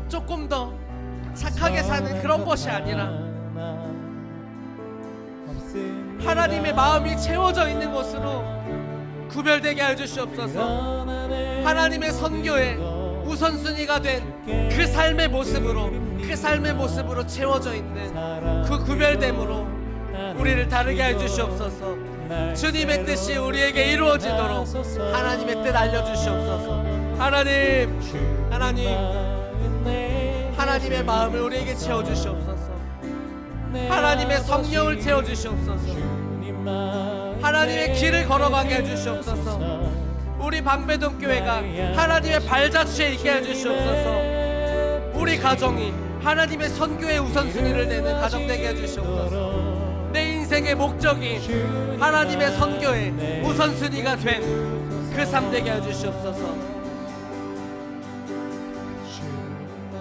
조금 더 착하게 사는 그런 것이 아니라 하나님의 마음이 채워져 있는 곳으로 구별되게 하여 주시옵소서. 하나님의 선교에 우선순위가 된 그 삶의 모습으로 채워져 있는 그 구별됨으로 우리를 다르게 하여 주시옵소서. 주님의 뜻이 우리에게 이루어지도록 하나님의 뜻 알려주시옵소서. 하나님의 마음을 우리에게 채워주시옵소서. 하나님의 성령을 채워주시옵소서. 하나님의 길을 걸어가게 해주시옵소서. 우리 방배동교회가 하나님의 발자취에 있게 해주시옵소서. 우리 가정이 하나님의 선교의 우선순위를 내는 가정 되게 해주시옵소서. 내 인생의 목적이 하나님의 선교의 우선순위가 된 그 삶 되게 해주시옵소서.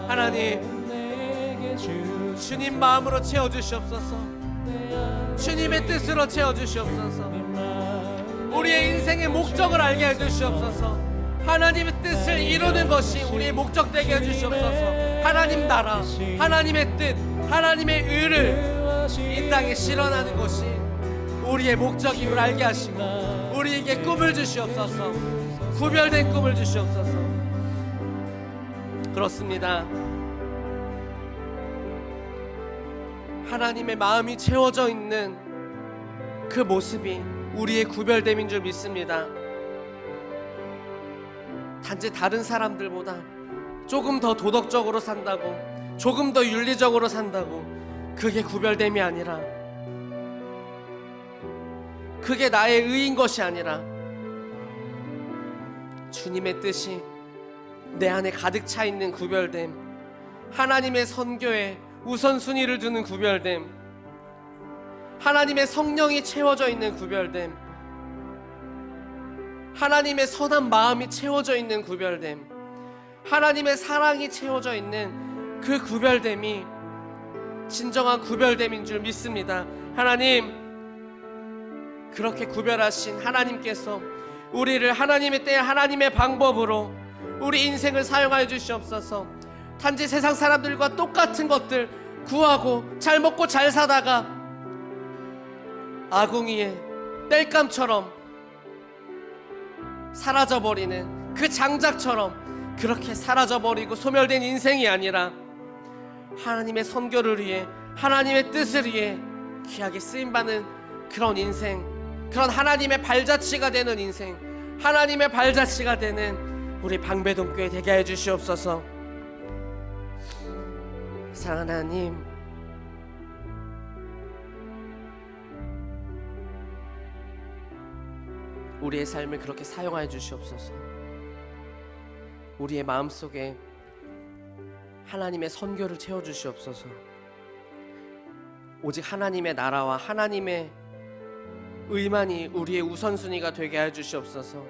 하나님, 주님 마음으로 채워주시옵소서. 주님의 뜻으로 채워주시옵소서. 우리의 인생의 목적을 알게 해주시옵소서. 하나님의 뜻을 이루는 것이 우리의 목적 되게 해주시옵소서. 하나님 나라, 하나님의 뜻, 하나님의 의를 이 땅에 실현하는 것이 우리의 목적임을 알게 하시고 우리에게 꿈을 주시옵소서. 구별된 꿈을 주시옵소서. 그렇습니다. 하나님의 마음이 채워져 있는 그 모습이 우리의 구별됨인 줄 믿습니다. 단지 다른 사람들보다 조금 더 도덕적으로 산다고, 조금 더 윤리적으로 산다고 그게 구별됨이 아니라, 그게 나의 의인 것이 아니라 주님의 뜻이 내 안에 가득 차 있는 구별됨, 하나님의 선교에 우선순위를 두는 구별됨, 하나님의 성령이 채워져 있는 구별됨, 하나님의 선한 마음이 채워져 있는 구별됨, 하나님의 사랑이 채워져 있는 그 구별됨이 진정한 구별됨인 줄 믿습니다. 하나님, 그렇게 구별하신 하나님께서 우리를 하나님의 때 하나님의 방법으로 우리 인생을 사용하여 주시옵소서. 단지 세상 사람들과 똑같은 것들 구하고 잘 먹고 잘 사다가 아궁이에 땔감처럼 사라져버리는 그 장작처럼 그렇게 사라져버리고 소멸된 인생이 아니라 하나님의 선교를 위해 하나님의 뜻을 위해 귀하게 쓰임받는 그런 인생, 그런 하나님의 발자취가 되는 인생, 하나님의 발자취가 되는 우리 방배동교회 되게 해 주시옵소서. 사랑하는 하나님, 우리의 삶을 그렇게 사용하여 주시옵소서. 우리의 마음속에 하나님의 선교를 채워 주시옵소서. 오직 하나님의 나라와 하나님의 의만이 우리의 우선순위가 되게 하여 주시옵소서.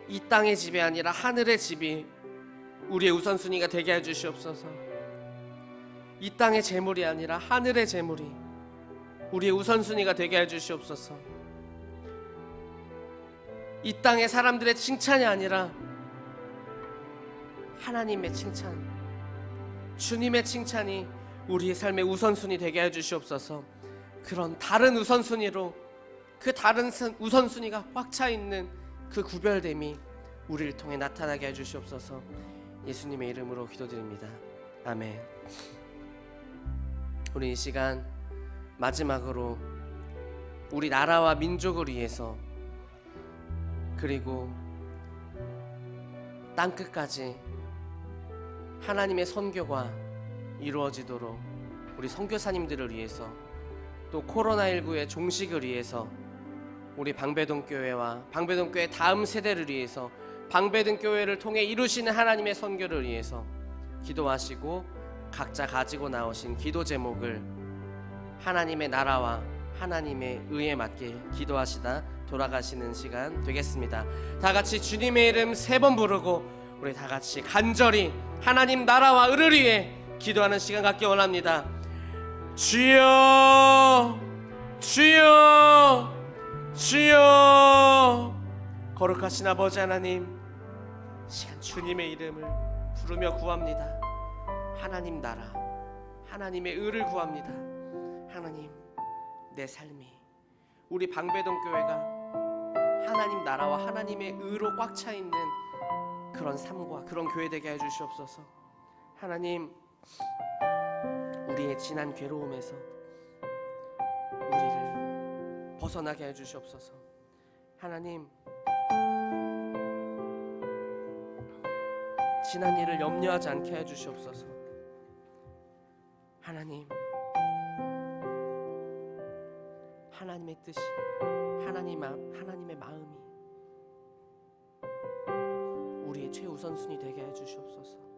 이 땅의 집이 아니라 하늘의 집이 우리의 우선순위가 되게 하여 주시옵소서. 이 땅의 재물이 아니라 하늘의 재물이 우리의 우선순위가 되게 하여 주시옵소서. 이 땅의 사람들의 칭찬이 아니라 하나님의 칭찬, 주님의 칭찬이 우리의 삶의 우선순위 되게 해 주시옵소서. 그런 다른 우선순위로, 그 다른 우선순위가 꽉 차 있는 그 구별됨이 우리를 통해 나타나게 해 주시옵소서. 예수님의 이름으로 기도드립니다. 아멘. 우리 이 시간 마지막으로 우리 나라와 민족을 위해서, 그리고 땅끝까지 하나님의 선교가 이루어지도록 우리 선교사님들을 위해서, 또 코로나19의 종식을 위해서, 우리 방배동교회와 방배동교회 다음 세대를 위해서, 방배동교회를 통해 이루시는 하나님의 선교를 위해서 기도하시고 각자 가지고 나오신 기도 제목을 하나님의 나라와 하나님의 의에 맞게 기도하시다 돌아가시는 시간 되겠습니다. 다 같이 주님의 이름 3번 부르고 우리 다 같이 간절히 하나님 나라와 의를 위해 기도하는 시간 갖기 원합니다. 주여, 주여, 주여. 거룩하신 아버지 하나님, 시간 주님의 이름을 부르며 구합니다. 하나님 나라, 하나님의 의를 구합니다. 하나님, 내 삶이, 우리 방배동교회가 하나님 나라와 하나님의 의로 꽉 차 있는 그런 삶과 그런 교회 되게 해 주시옵소서. 하나님, 우리의 지난 괴로움에서 우리를 벗어나게 해 주시옵소서. 하나님, 지난 일을 염려하지 않게 해 주시옵소서. 하나님, 하나님의 뜻이, 하나님의 마음이 우리의 최우선순위 되게 해 주시옵소서.